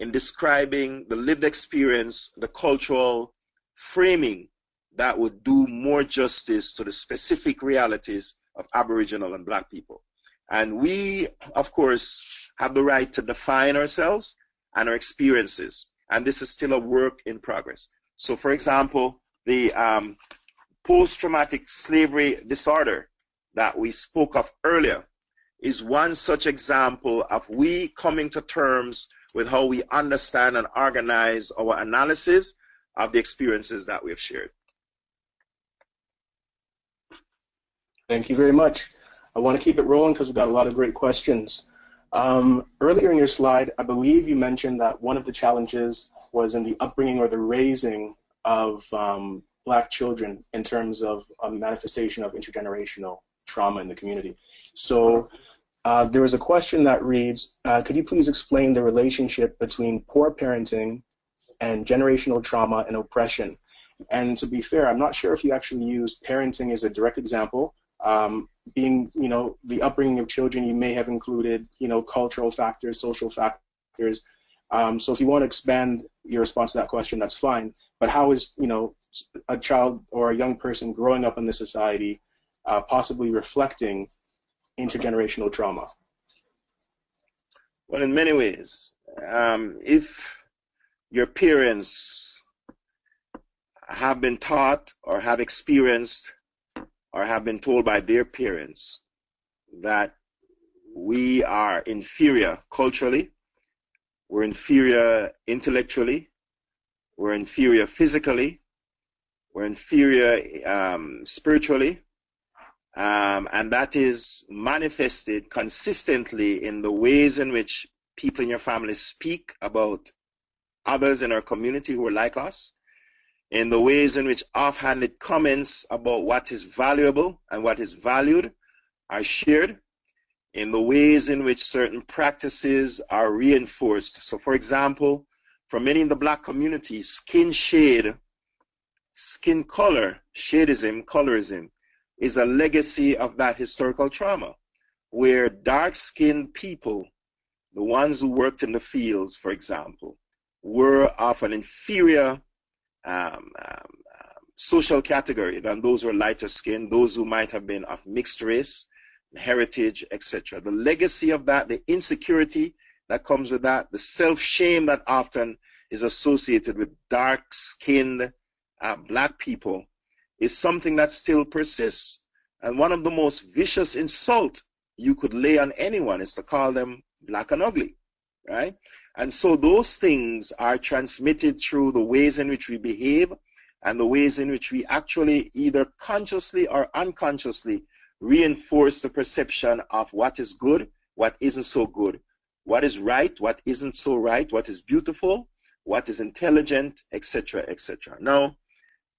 in describing the lived experience, the cultural framing that would do more justice to the specific realities of Aboriginal and Black people. And we, of course, have the right to define ourselves and our experiences. And this is still a work in progress. So, for example, the post-traumatic slavery disorder that we spoke of earlier is one such example of we coming to terms with how we understand and organize our analysis of the experiences that we have shared. Thank you very much. I want to keep it rolling because we've got a lot of great questions. Earlier in your slide, I believe you mentioned that one of the challenges was in the upbringing or the raising of Black children in terms of a manifestation of intergenerational trauma in the community. So there was a question that reads, could you please explain the relationship between poor parenting and generational trauma and oppression? And to be fair, I'm not sure if you actually used parenting as a direct example. Being, the upbringing of children, you may have included, cultural factors, social factors. So if you want to expand your response to that question, that's fine. But how is, a child or a young person growing up in this society possibly reflecting intergenerational trauma? Well, in many ways, if your parents have been taught or have experienced or have been told by their parents that we are inferior culturally, we're inferior intellectually, we're inferior physically, we're inferior spiritually, and that is manifested consistently in the ways in which people in your family speak about others in our community who are like us, in the ways in which offhanded comments about what is valuable and what is valued are shared, in the ways in which certain practices are reinforced. So, for example, for many in the Black community, skin shade, skin color, shadeism, colorism, is a legacy of that historical trauma, where dark-skinned people, the ones who worked in the fields, for example, were of an inferior social category than those who are lighter skinned, those who might have been of mixed race, heritage, etc. The legacy of that, the insecurity that comes with that, the self-shame that often is associated with dark-skinned Black people is something that still persists. And one of the most vicious insults you could lay on anyone is to call them black and ugly, right? And so those things are transmitted through the ways in which we behave and the ways in which we actually either consciously or unconsciously reinforce the perception of what is good, what isn't so good, what is right, what isn't so right, what is beautiful, what is intelligent, etc., etc. Now,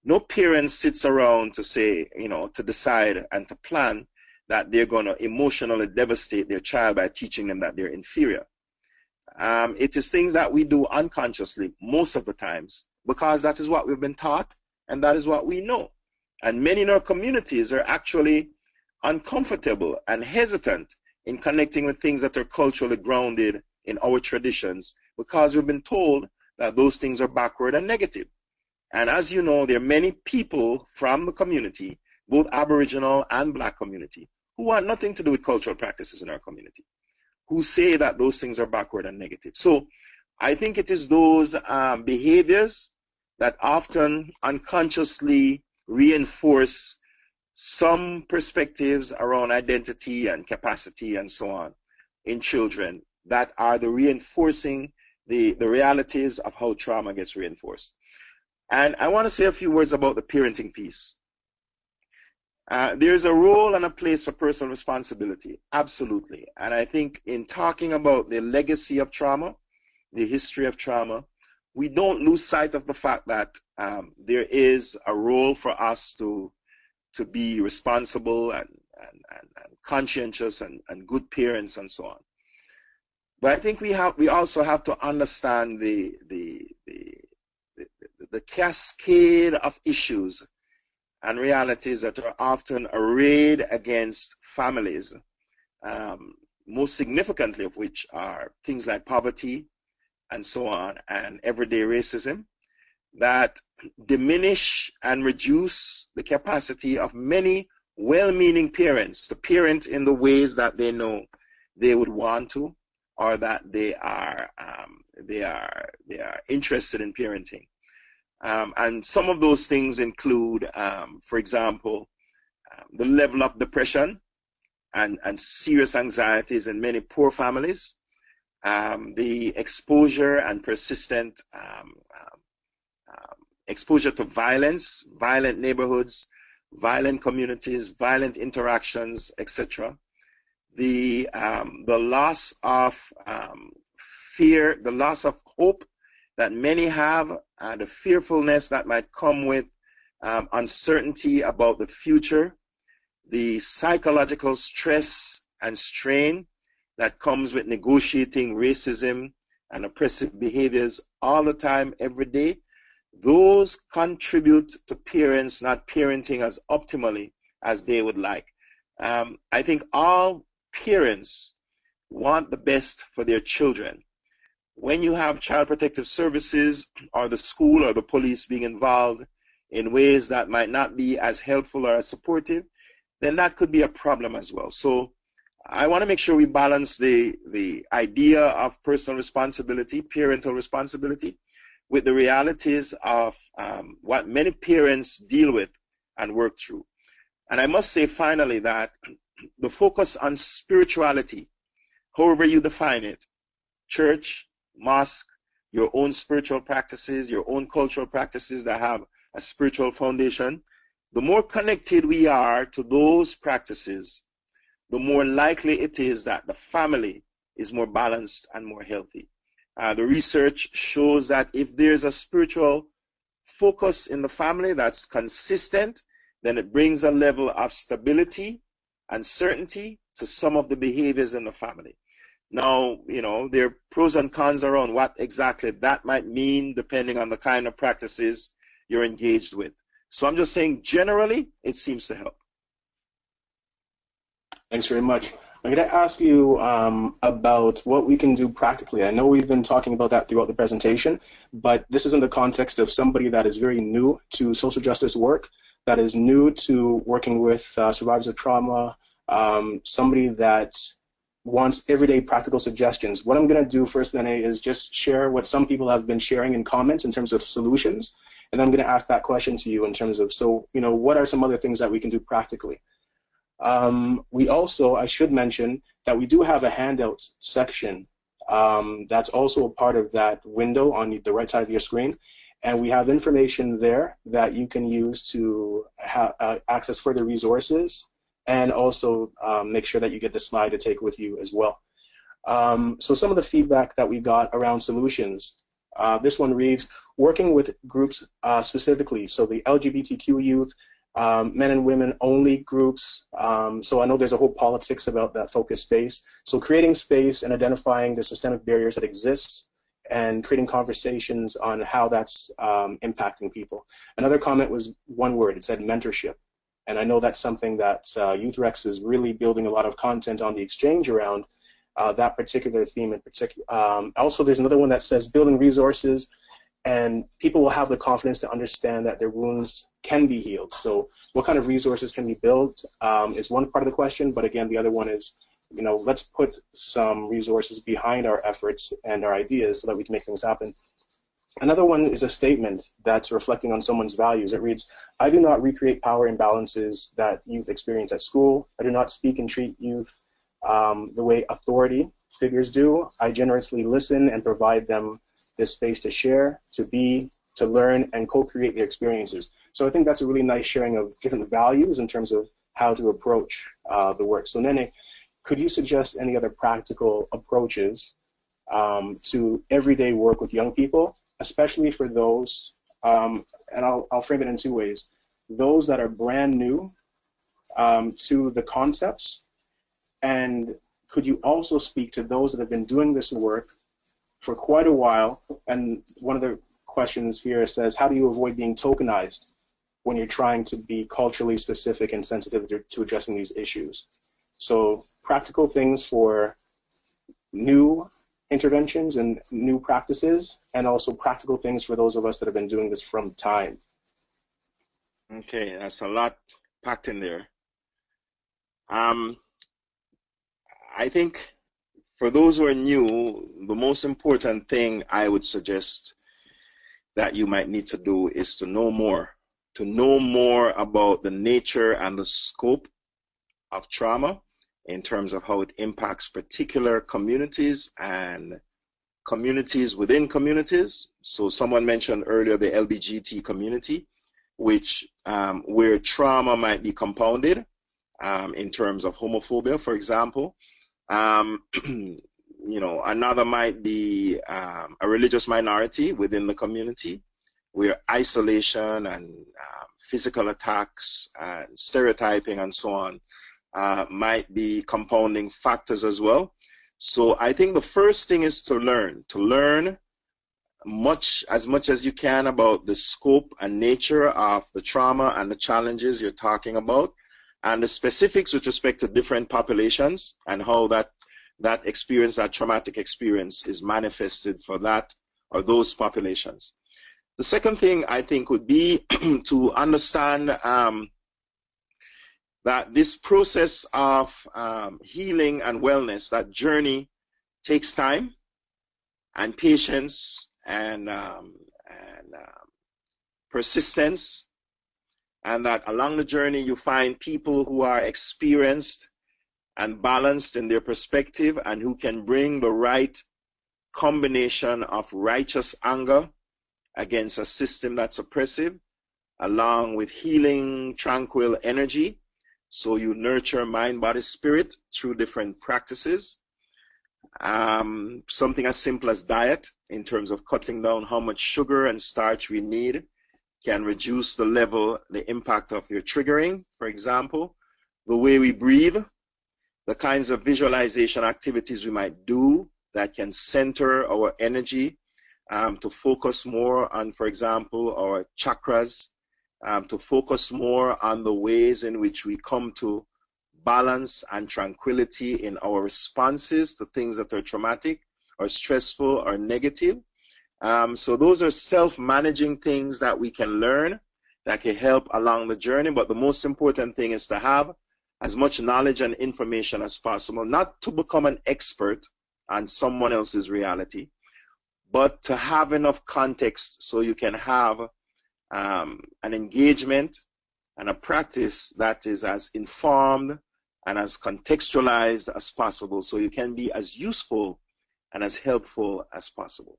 no parent sits around to say, to decide and to plan that they're going to emotionally devastate their child by teaching them that they're inferior. It is things that we do unconsciously most of the times because that is what we've been taught and that is what we know. And many in our communities are actually uncomfortable and hesitant in connecting with things that are culturally grounded in our traditions because we've been told that those things are backward and negative. And as you know, there are many people from the community, both Aboriginal and Black community, who want nothing to do with cultural practices in our community, who say that those things are backward and negative. So I think it is those behaviors that often unconsciously reinforce some perspectives around identity and capacity and so on in children that are the reinforcing the realities of how trauma gets reinforced. And I want to say a few words about the parenting piece. There's a role and a place for personal responsibility, absolutely. And I think in talking about the legacy of trauma, the history of trauma, we don't lose sight of the fact that there is a role for us to be responsible and conscientious and good parents and so on. But I think we also have to understand the cascade of issues and realities that are often arrayed against families, most significantly of which are things like poverty and so on, and everyday racism, that diminish and reduce the capacity of many well-meaning parents to parent in the ways that they know they would want to, or that they are interested in parenting. And some of those things include, for example, the level of depression and serious anxieties in many poor families, the exposure and persistent exposure to violence, violent neighborhoods, violent communities, violent interactions, etc. The loss of fear, the loss of hope that many have, the fearfulness that might come with uncertainty about the future, the psychological stress and strain that comes with negotiating racism and oppressive behaviors all the time, every day. Those contribute to parents not parenting as optimally as they would like. I think all parents want the best for their children. When you have child protective services or the school or the police being involved in ways that might not be as helpful or as supportive, then that could be a problem as well. So I want to make sure we balance the idea of personal responsibility, parental responsibility, with the realities of what many parents deal with and work through. And I must say finally that the focus on spirituality, however you define it, church, mosque, your own spiritual practices, your own cultural practices that have a spiritual foundation, the more connected we are to those practices, the more likely it is that the family is more balanced and more healthy. The research shows that if there's a spiritual focus in the family that's consistent, then it brings a level of stability and certainty to some of the behaviors in the family. Now, there are pros and cons around what exactly that might mean depending on the kind of practices you're engaged with. So I'm just saying generally, it seems to help. Thanks very much. I'm going to ask you about what we can do practically. I know we've been talking about that throughout the presentation, but this is in the context of somebody that is very new to social justice work, that is new to working with survivors of trauma, somebody that wants everyday practical suggestions. What I'm going to do first, Nene, is just share what some people have been sharing in comments in terms of solutions, and then I'm going to ask that question to you in terms of, what are some other things that we can do practically? We also, I should mention that we do have a handouts section that's also a part of that window on the right side of your screen. And we have information there that you can use to access further resources and also make sure that you get the slide to take with you as well. So some of the feedback that we got around solutions, this one reads, working with groups specifically, so the LGBTQ youth, men and women only groups. So I know there's a whole politics about that focus space. So creating space and identifying the systemic barriers that exist and creating conversations on how that's impacting people. Another comment was one word, it said mentorship. And I know that's something that YouthREX is really building a lot of content on the exchange around that particular theme in particular. Also, there's another one that says building resources and people will have the confidence to understand that their wounds can be healed. So what kind of resources can be built is one part of the question, but again, the other one is, let's put some resources behind our efforts and our ideas so that we can make things happen. Another one is a statement that's reflecting on someone's values. It reads, I do not recreate power imbalances that youth experience at school. I do not speak and treat youth the way authority figures do. I generously listen and provide them this space to share, to be, to learn, and co-create their experiences. So I think that's a really nice sharing of different values in terms of how to approach the work. So Nene, could you suggest any other practical approaches to everyday work with young people, especially for those, and I'll frame it in two ways, those that are brand new to the concepts, and could you also speak to those that have been doing this work for quite a while? And one of the questions here says, how do you avoid being tokenized when you're trying to be culturally specific and sensitive to addressing these issues? So practical things for new interventions and new practices, and also practical things for those of us that have been doing this from time. Okay, that's a lot packed in there. I think for those who are new, the most important thing I would suggest that you might need to do is to know more about the nature and the scope of trauma in terms of how it impacts particular communities and communities within communities. So someone mentioned earlier the LBGT community, which where trauma might be compounded in terms of homophobia, for example. Another might be a religious minority within the community, where isolation and physical attacks and stereotyping and so on might be compounding factors as well. So I think the first thing is to learn as much as you can about the scope and nature of the trauma and the challenges you're talking about, and the specifics with respect to different populations and how that experience, that traumatic experience, is manifested for that or those populations. The second thing I think would be to understand that this process of healing and wellness, that journey, takes time and patience and persistence, and that along the journey you find people who are experienced and balanced in their perspective and who can bring the right combination of righteous anger against a system that's oppressive, along with healing, tranquil energy. So you nurture mind, body, spirit through different practices. Something as simple as diet, in terms of cutting down how much sugar and starch we need, can reduce the impact of your triggering, for example. The way we breathe, the kinds of visualization activities we might do that can center our energy to focus more on, for example, our chakras, to focus more on the ways in which we come to balance and tranquility in our responses to things that are traumatic or stressful or negative. So those are self-managing things that we can learn that can help along the journey. But the most important thing is to have as much knowledge and information as possible, not to become an expert on someone else's reality, but to have enough context so you can have an engagement and a practice that is as informed and as contextualized as possible, so you can be as useful and as helpful as possible.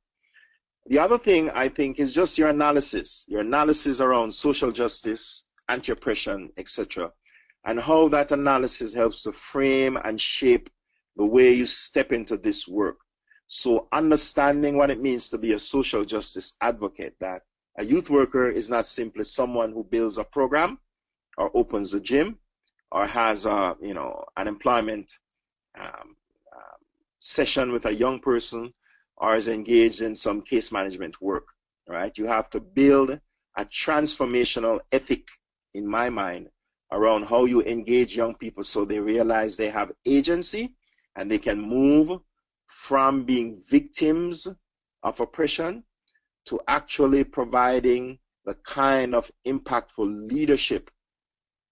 The other thing I think is just your analysis around social justice, anti-oppression, etc., and how that analysis helps to frame and shape the way you step into this work. So understanding what it means to be a social justice advocate, that a youth worker is not simply someone who builds a program or opens a gym or has an employment session with a young person or is engaged in some case management work, right? You have to build a transformational ethic, in my mind, around how you engage young people so they realize they have agency and they can move from being victims of oppression to actually providing the kind of impactful leadership,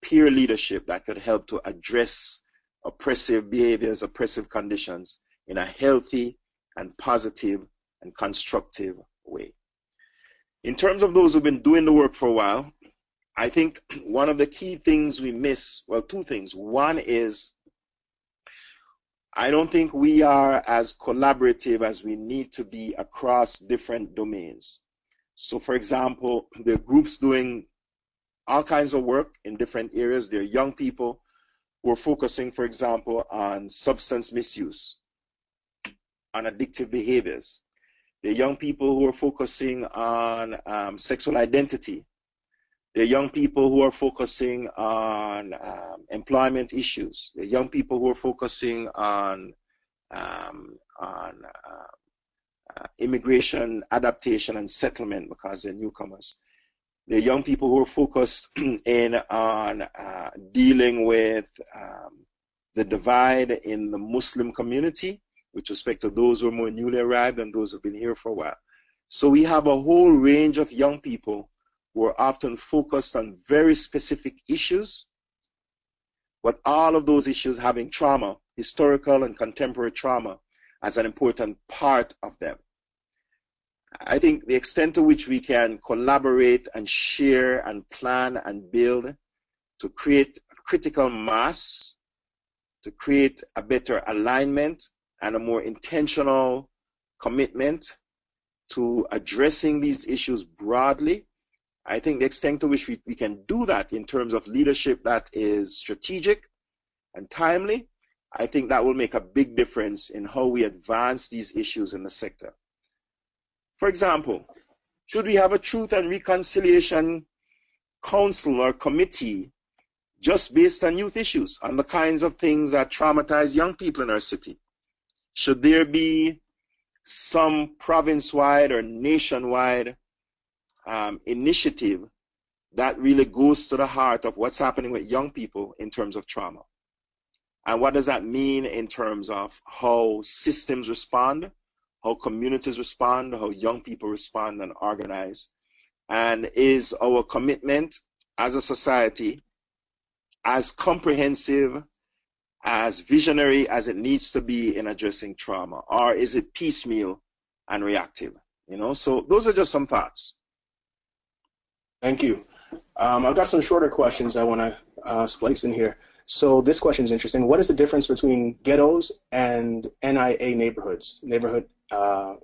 peer leadership, that could help to address oppressive behaviors, oppressive conditions in a healthy and positive and constructive way. In terms of those who've been doing the work for a while, I think one of the key things we miss, well, two things. One is, I don't think we are as collaborative as we need to be across different domains. So, for example, there are groups doing all kinds of work in different areas. There are young people who are focusing, for example, on substance misuse, on addictive behaviors. There are young people who are focusing on sexual identity. There are young people who are focusing on employment issues. There are young people who are focusing on immigration, adaptation, and settlement because they're newcomers. There are young people who are focused on dealing with the divide in the Muslim community with respect to those who are more newly arrived and those who have been here for a while. So we have a whole range of young people who are often focused on very specific issues, but all of those issues having trauma, historical and contemporary trauma, as an important part of them. I think the extent to which we can collaborate and share and plan and build to create critical mass, to create a better alignment and a more intentional commitment to addressing these issues broadly, I think the extent to which we can do that in terms of leadership that is strategic and timely, I think that will make a big difference in how we advance these issues in the sector. For example, should we have a Truth and Reconciliation Council or committee just based on youth issues, on the kinds of things that traumatize young people in our city? Should there be some province-wide or nationwide initiative that really goes to the heart of what's happening with young people in terms of trauma? And what does that mean in terms of how systems respond, how communities respond, how young people respond and organize? And is our commitment as a society as comprehensive, as visionary as it needs to be in addressing trauma? Or is it piecemeal and reactive? You know, so those are just some thoughts. Thank you. I've got some shorter questions I want to splice in here. So this question is interesting. What is the difference between ghettos and NIA neighborhoods, neighborhood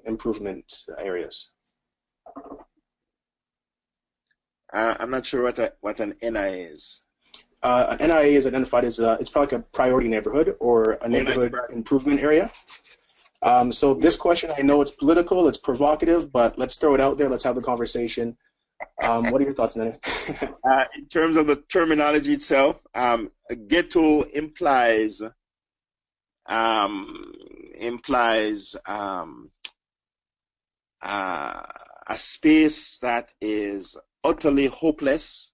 improvement areas? I'm not sure what an NIA is. An NIA is identified as it's probably like a priority neighborhood or a neighborhood improvement area. So this question, I know it's political, it's provocative, but let's throw it out there. Let's have the conversation. What are your thoughts, Nene? In terms of the terminology itself, ghetto implies a space that is utterly hopeless,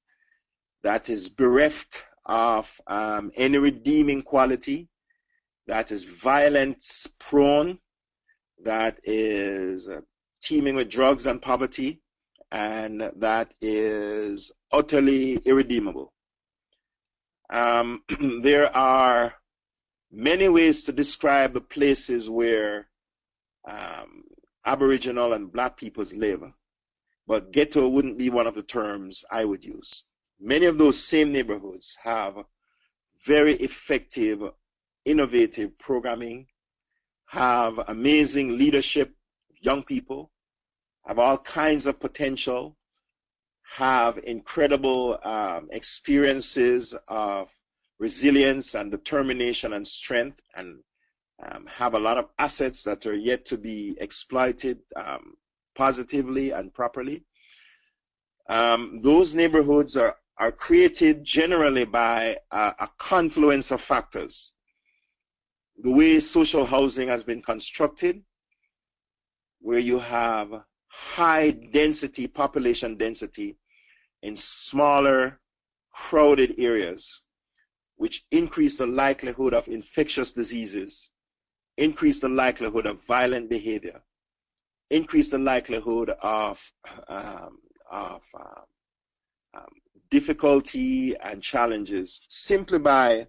that is bereft of any redeeming quality, that is violence prone, that is teeming with drugs and poverty, and that is utterly irredeemable. There are many ways to describe the places where Aboriginal and Black peoples live, but ghetto wouldn't be one of the terms I would use. Many of those same neighborhoods have very effective, innovative programming, have amazing leadership of young people, have all kinds of potential, have incredible experiences of resilience and determination and strength, and have a lot of assets that are yet to be exploited positively and properly. Those neighborhoods are created generally by a confluence of factors. The way social housing has been constructed, where you have high density, population density in smaller, crowded areas, which increase the likelihood of infectious diseases, increase the likelihood of violent behavior, increase the likelihood of difficulty and challenges simply by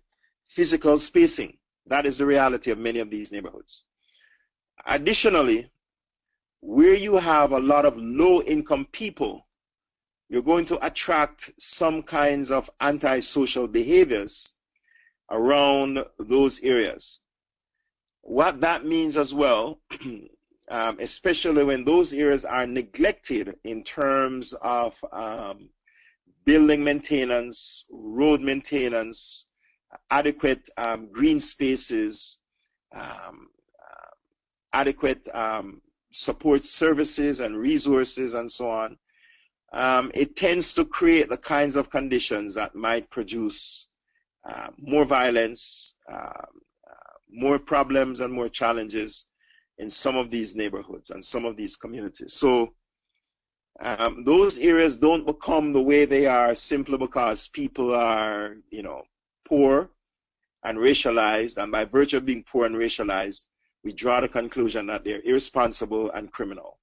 physical spacing. That is the reality of many of these neighborhoods. Additionally, where you have a lot of low-income people, you're going to attract some kinds of antisocial behaviors around those areas. What that means as well, especially when those areas are neglected in terms of building maintenance, road maintenance, adequate green spaces, adequate support services and resources and so on, it tends to create the kinds of conditions that might produce more violence, more problems and more challenges in some of these neighborhoods and some of these communities. So those areas don't become the way they are simply because people are, poor and racialized, and by virtue of being poor and racialized, we draw the conclusion that they're irresponsible and criminal.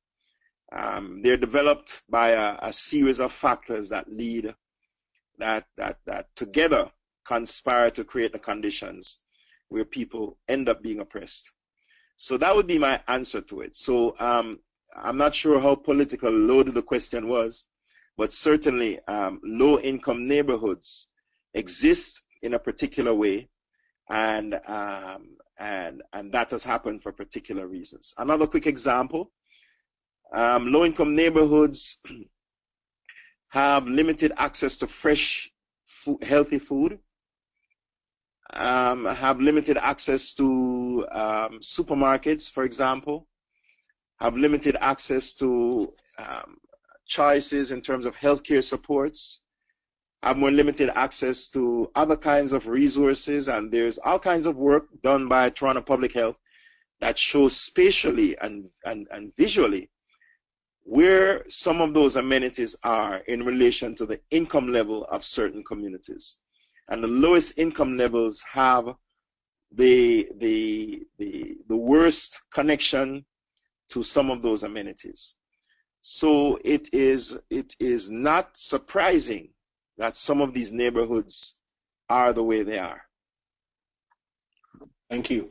They're developed by a series of factors that lead, that together conspire to create the conditions where people end up being oppressed. So that would be my answer to it. So I'm not sure how politically loaded the question was, but certainly low-income neighborhoods exist in a particular way, and that has happened for particular reasons. Another quick example: low-income neighborhoods have limited access to fresh, healthy food, have limited access to supermarkets, for example, have limited access to choices in terms of healthcare supports, have more limited access to other kinds of resources, and there's all kinds of work done by Toronto Public Health that shows spatially and visually where some of those amenities are in relation to the income level of certain communities. And the lowest income levels have the worst connection to some of those amenities. So it is not surprising that some of these neighborhoods are the way they are. Thank you.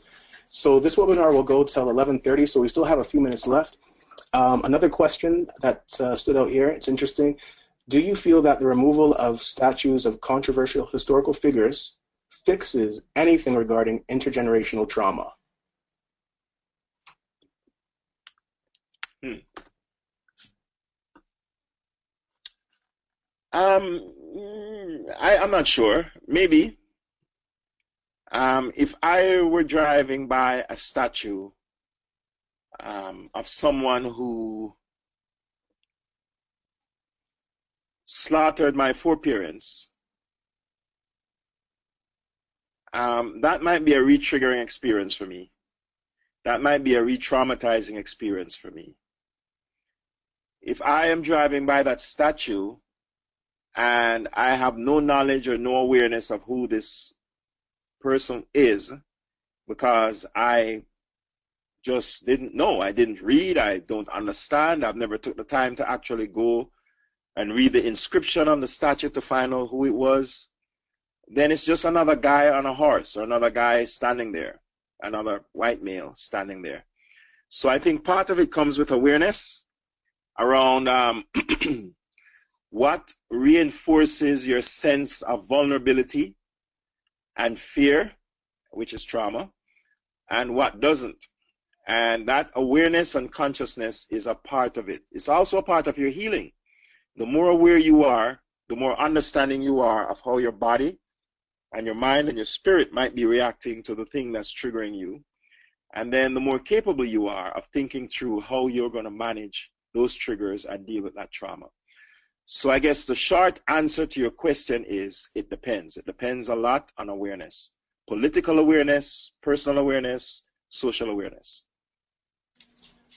So this webinar will go till 11:30, so we still have a few minutes left. Another question that stood out here, it's interesting. Do you feel that the removal of statues of controversial historical figures fixes anything regarding intergenerational trauma? I'm not sure. Maybe. If I were driving by a statue of someone who slaughtered my foreparents, that might be a re-triggering experience for me. That might be a re-traumatizing experience for me. If I am driving by that statue and I have no knowledge or no awareness of who this person is, because I just didn't know, I didn't read, I don't understand, I've never took the time to actually go and read the inscription on the statue to find out who it was, then it's just another guy on a horse or another guy standing there, another white male standing there. So I think part of it comes with awareness around what reinforces your sense of vulnerability and fear, which is trauma, and what doesn't. And that awareness and consciousness is a part of it. It's also a part of your healing. The more aware you are, the more understanding you are of how your body and your mind and your spirit might be reacting to the thing that's triggering you. And then the more capable you are of thinking through how you're going to manage those triggers and deal with that trauma. So I guess the short answer to your question is it depends. It depends a lot on awareness. Political awareness, personal awareness, social awareness.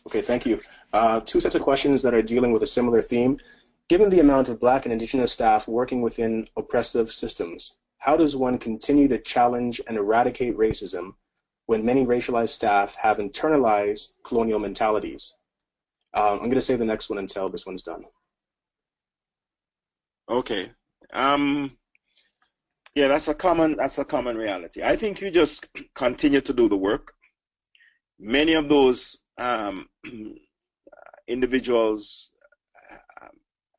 Okay, thank you. Two sets of questions that are dealing with a similar theme. Given the amount of Black and Indigenous staff working within oppressive systems, how does one continue to challenge and eradicate racism when many racialized staff have internalized colonial mentalities? I'm going to save the next one until this one's done. Okay. Yeah, that's a common reality. I think you just continue to do the work. Many of those individuals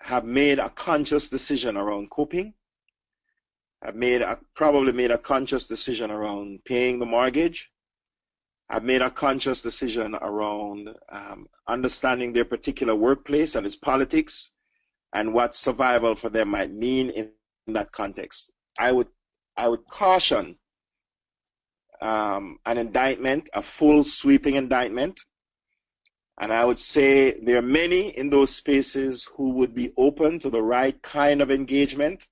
have made a conscious decision around coping, have probably made a conscious decision around paying the mortgage, have made a conscious decision around understanding their particular workplace and its politics and what survival for them might mean in that context. I would caution an indictment, a full sweeping indictment. And I would say there are many in those spaces who would be open to the right kind of engagement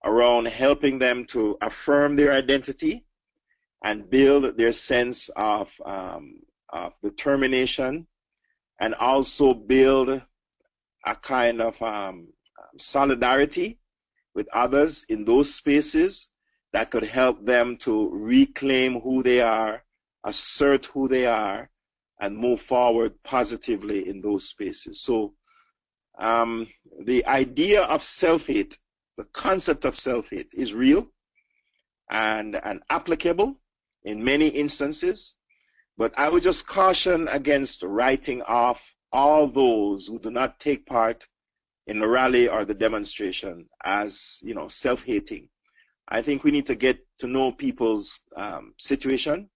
around helping them to affirm their identity and build their sense of determination, and also build a kind of solidarity with others in those spaces that could help them to reclaim who they are, assert who they are, and move forward positively in those spaces. So the idea of self-hate, the concept of self-hate is real and applicable in many instances, but I would just caution against writing off all those who do not take part in the rally or the demonstration as, self-hating. I think we need to get to know people's situation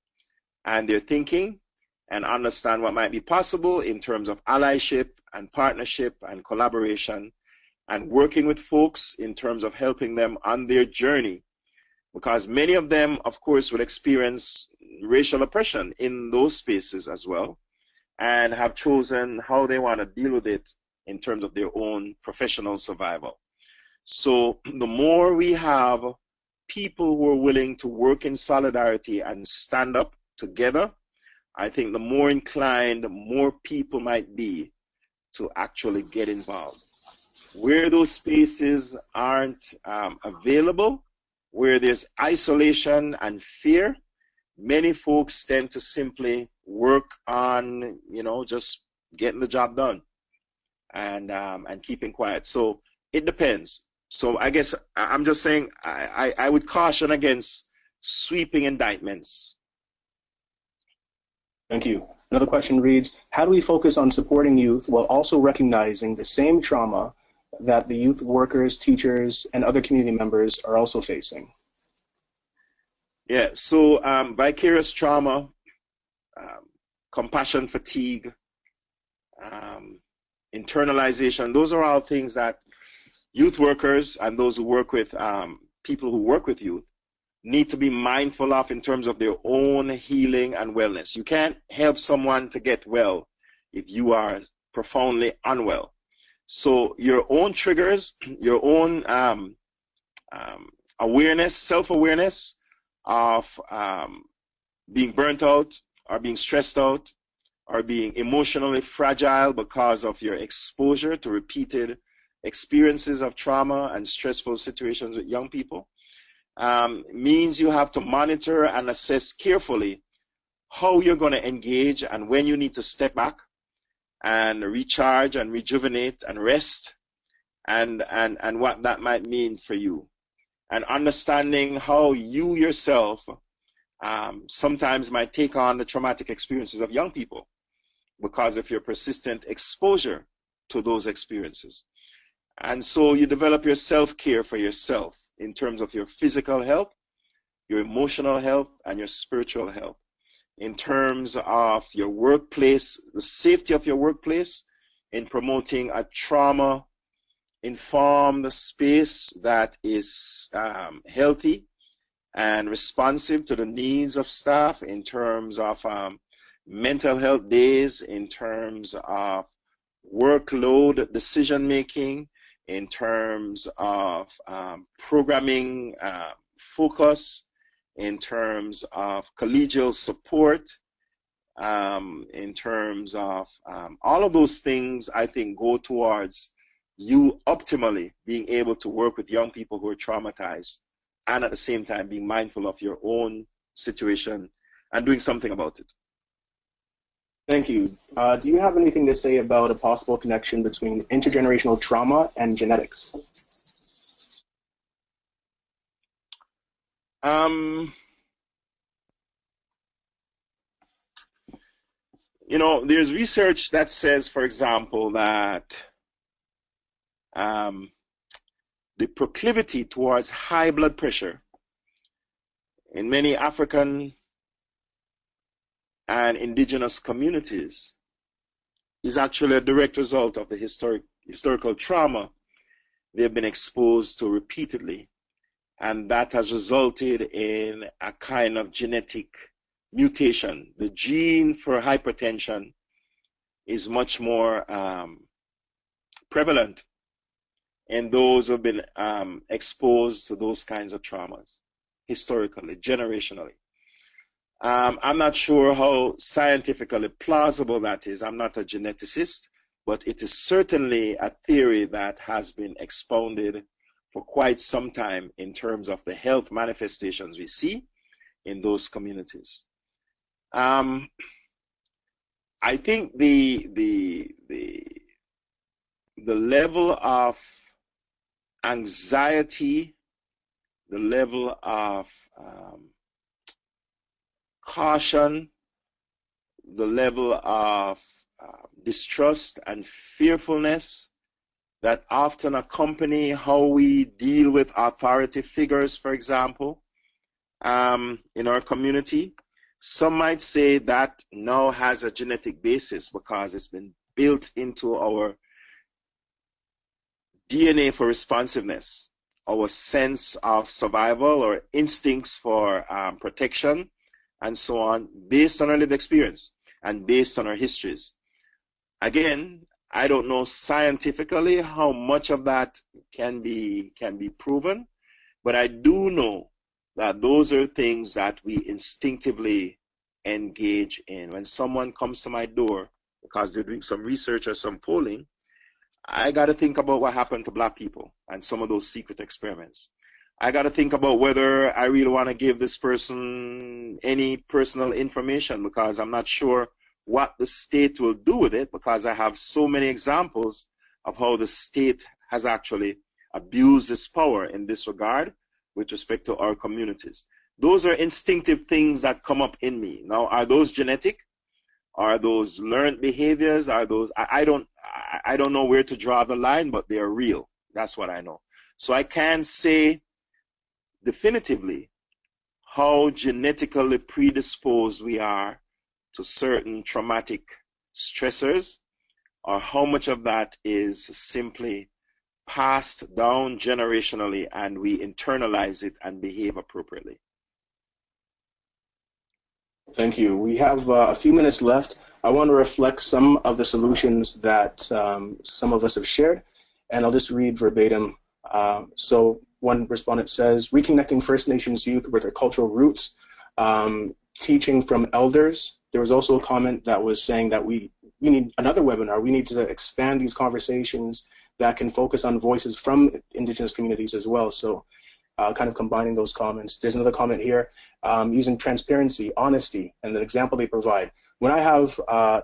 and their thinking and understand what might be possible in terms of allyship and partnership and collaboration, and working with folks in terms of helping them on their journey, because many of them, of course, will experience racial oppression in those spaces as well, and have chosen how they want to deal with it in terms of their own professional survival. So the more we have people who are willing to work in solidarity and stand up together, I think the more inclined more people might be to actually get involved. Where those spaces aren't available, where there's isolation and fear, many folks tend to simply work on, just getting the job done and keeping quiet. So it depends. So I guess I'm just saying I would caution against sweeping indictments. Thank you. Another question reads, how do we focus on supporting youth while also recognizing the same trauma that the youth workers, teachers, and other community members are also facing? Yeah, so vicarious trauma, compassion fatigue, internalization, those are all things that youth workers and those who work with people who work with youth need to be mindful of in terms of their own healing and wellness. You can't help someone to get well if you are profoundly unwell. So your own triggers, your own awareness, self-awareness of being burnt out or being stressed out or being emotionally fragile because of your exposure to repeated experiences of trauma and stressful situations with young people, means you have to monitor and assess carefully how you're going to engage and when you need to step back and recharge and rejuvenate and rest, and what that might mean for you. And understanding how you yourself sometimes might take on the traumatic experiences of young people because of your persistent exposure to those experiences. And so you develop your self-care for yourself in terms of your physical health, your emotional health, and your spiritual health. In terms of your workplace, the safety of your workplace, in promoting a trauma-informed space that is healthy and responsive to the needs of staff, in terms of mental health days, in terms of workload decision-making, in terms of programming focus, in terms of collegial support, in terms of all of those things, I think go towards you optimally being able to work with young people who are traumatized and at the same time being mindful of your own situation and doing something about it. Thank you. Do you have anything to say about a possible connection between intergenerational trauma and genetics? You know, there's research that says, for example, that the proclivity towards high blood pressure in many African and indigenous communities is actually a direct result of the historical trauma they've been exposed to repeatedly. And that has resulted in a kind of genetic mutation. The gene for hypertension is much more prevalent in those who have been exposed to those kinds of traumas historically, generationally. I'm not sure how scientifically plausible that is. I'm not a geneticist, but it is certainly a theory that has been expounded for quite some time in terms of the health manifestations we see in those communities. I think the level of anxiety, the level of caution, the level of distrust and fearfulness that often accompany how we deal with authority figures, for example, in our community. Some might say that now has a genetic basis because it's been built into our DNA for responsiveness, our sense of survival or instincts for protection, and so on, based on our lived experience and based on our histories. Again, I don't know scientifically how much of that can be proven, but I do know that those are things that we instinctively engage in. When someone comes to my door because they're doing some research or some polling, I got to think about what happened to Black people and some of those secret experiments. I got to think about whether I really want to give this person any personal information because I'm not sure what the state will do with it, because I have so many examples of how the state has actually abused its power in this regard with respect to our communities. Those are instinctive things that come up in me. Now, are those genetic? Are those learned behaviors? Are those, I don't know where to draw the line, but they are real. That's what I know. So I can't say definitively how genetically predisposed we are to certain traumatic stressors, or how much of that is simply passed down generationally and we internalize it and behave appropriately. Thank you. We have a few minutes left. I want to reflect some of the solutions that some of us have shared, and I'll just read verbatim. So one respondent says, reconnecting First Nations youth with their cultural roots, teaching from elders. There was also a comment that was saying that we need another webinar. We need to expand these conversations that can focus on voices from Indigenous communities as well. So kind of combining those comments. There's another comment here, using transparency, honesty, and the example they provide. When I have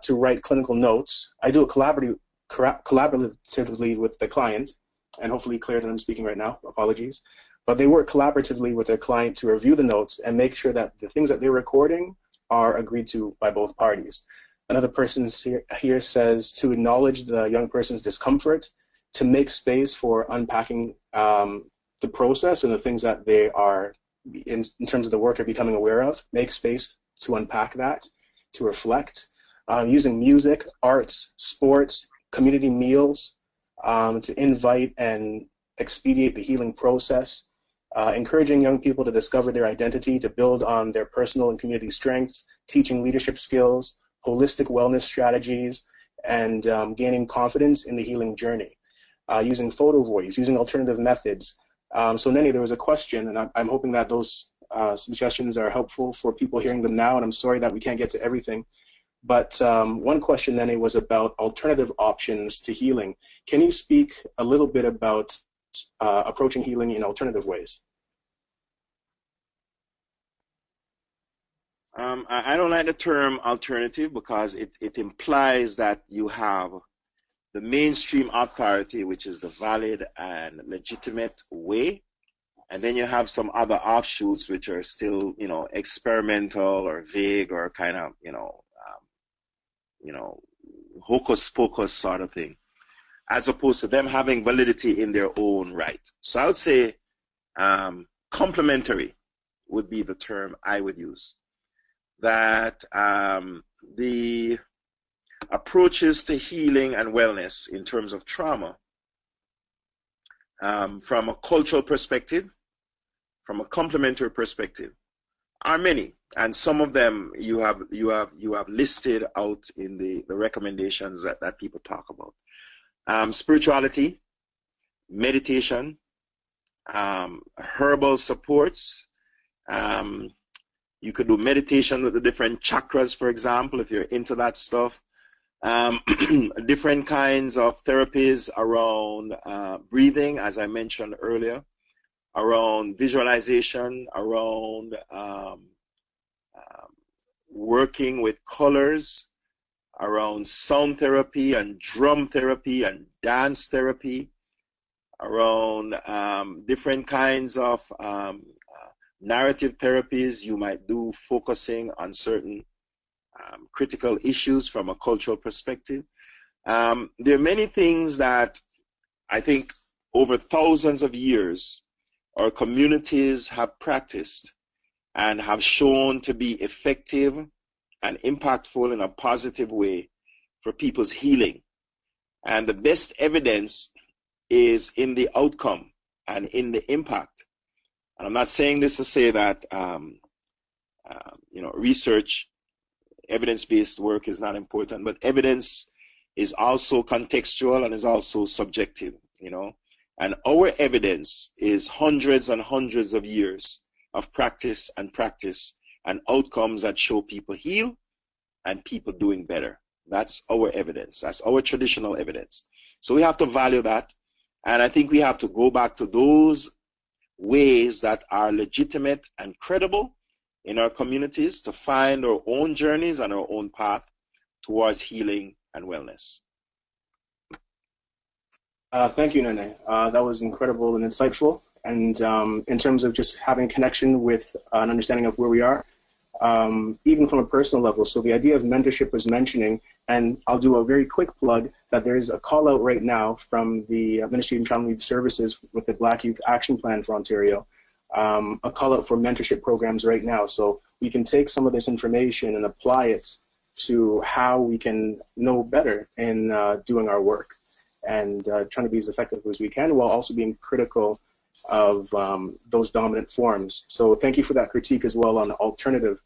to write clinical notes, I do it collaboratively with the client, and hopefully clear that I'm speaking right now, apologies. But they work collaboratively with their client to review the notes and make sure that the things that they're recording are agreed to by both parties. Another person here says to acknowledge the young person's discomfort, to make space for unpacking the process and the things that they are, in terms of the work, are becoming aware of, make space to unpack that, to reflect, using music, arts, sports, community meals, to invite and expedite the healing process, encouraging young people to discover their identity, to build on their personal and community strengths, teaching leadership skills, holistic wellness strategies, and gaining confidence in the healing journey, using photo voice, using alternative methods. So Nene, there was a question, and I'm hoping that those suggestions are helpful for people hearing them now, and I'm sorry that we can't get to everything. But one question, Nene, was about alternative options to healing. Can you speak a little bit about approaching healing in alternative ways? I don't like the term alternative because it implies that you have the mainstream authority, which is the valid and legitimate way, and then you have some other offshoots which are still, experimental or vague or kind of, hocus pocus sort of thing, as opposed to them having validity in their own right. So I would say complementary would be the term I would use. That the approaches to healing and wellness in terms of trauma, from a cultural perspective, from a complementary perspective, are many, and some of them you have listed out in the recommendations that people talk about. Spirituality, meditation, herbal supports. You could do meditation with the different chakras, for example, if you're into that stuff. Different kinds of therapies around breathing, as I mentioned earlier, around visualization, around working with colors, around sound therapy and drum therapy and dance therapy, around different kinds of narrative therapies you might do, focusing on certain critical issues from a cultural perspective. There are many things that I think over thousands of years our communities have practiced and have shown to be effective and impactful in a positive way for people's healing. And the best evidence is in the outcome and in the impact. And I'm not saying this to say that research, evidence-based work is not important, but evidence is also contextual and is also subjective, And our evidence is hundreds and hundreds of years of practice and outcomes that show people heal and people doing better. That's our evidence. That's our traditional evidence. So we have to value that. And I think we have to go back to those ways that are legitimate and credible in our communities to find our own journeys and our own path towards healing and wellness. Thank you, Nene. That was incredible and insightful. And in terms of just having a connection with an understanding of where we are, even from a personal level. So the idea of mentorship was mentioning, and I'll do a very quick plug that there is a call out right now from the Ministry of Trauma Youth Services with the Black Youth Action Plan for Ontario, a call out for mentorship programs right now. So we can take some of this information and apply it to how we can know better in doing our work and trying to be as effective as we can while also being critical of those dominant forms. So thank you for that critique as well on the alternative.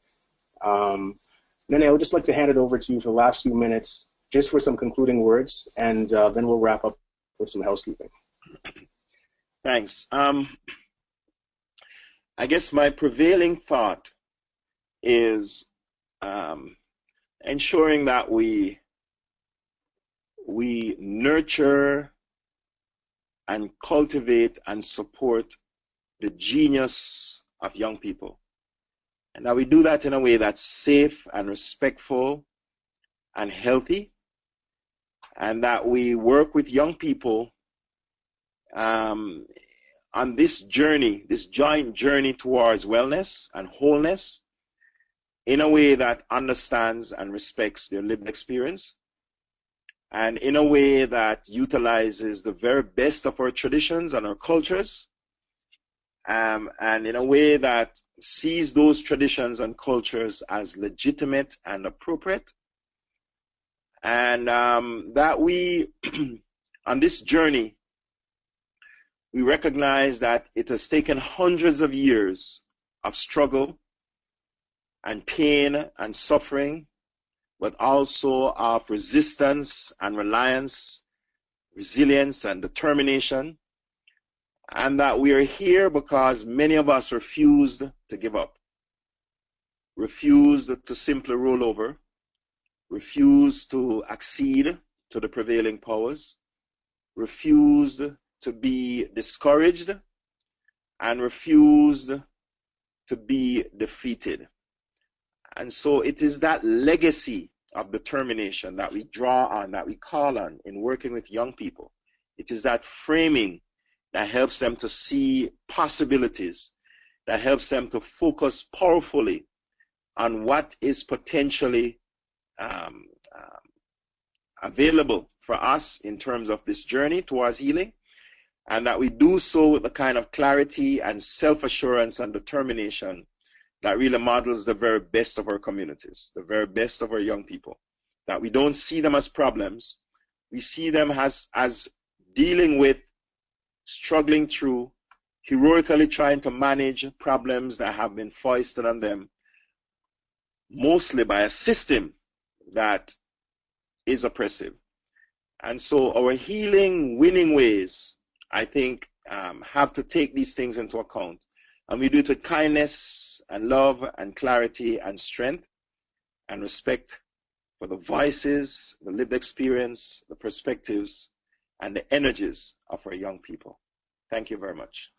Nene, I would just like to hand it over to you for the last few minutes just for some concluding words, and then we'll wrap up with some housekeeping. Thanks. I guess my prevailing thought is ensuring that we nurture and cultivate and support the genius of young people. And that we do that in a way that's safe and respectful and healthy, and that we work with young people on this journey, this joint journey towards wellness and wholeness in a way that understands and respects their lived experience, and in a way that utilizes the very best of our traditions and our cultures, and in a way that sees those traditions and cultures as legitimate and appropriate, and that we, on this journey, we recognize that it has taken hundreds of years of struggle and pain and suffering, but also of resistance and reliance, resilience and determination, and that we are here because many of us refused to give up, refused to simply roll over, refused to accede to the prevailing powers, refused to be discouraged, and refused to be defeated. And so it is that legacy of determination that we draw on, that we call on in working with young people. It is that framing that helps them to see possibilities, that helps them to focus powerfully on what is potentially available for us in terms of this journey towards healing, and that we do so with the kind of clarity and self-assurance and determination that really models the very best of our communities, the very best of our young people. That we don't see them as problems, we see them as dealing with, struggling through, heroically trying to manage problems that have been foisted on them, mostly by a system that is oppressive. And so our healing, winning ways, I think, have to take these things into account. And we do it with kindness and love and clarity and strength and respect for the voices, the lived experience, the perspectives, and the energies of our young people. Thank you very much.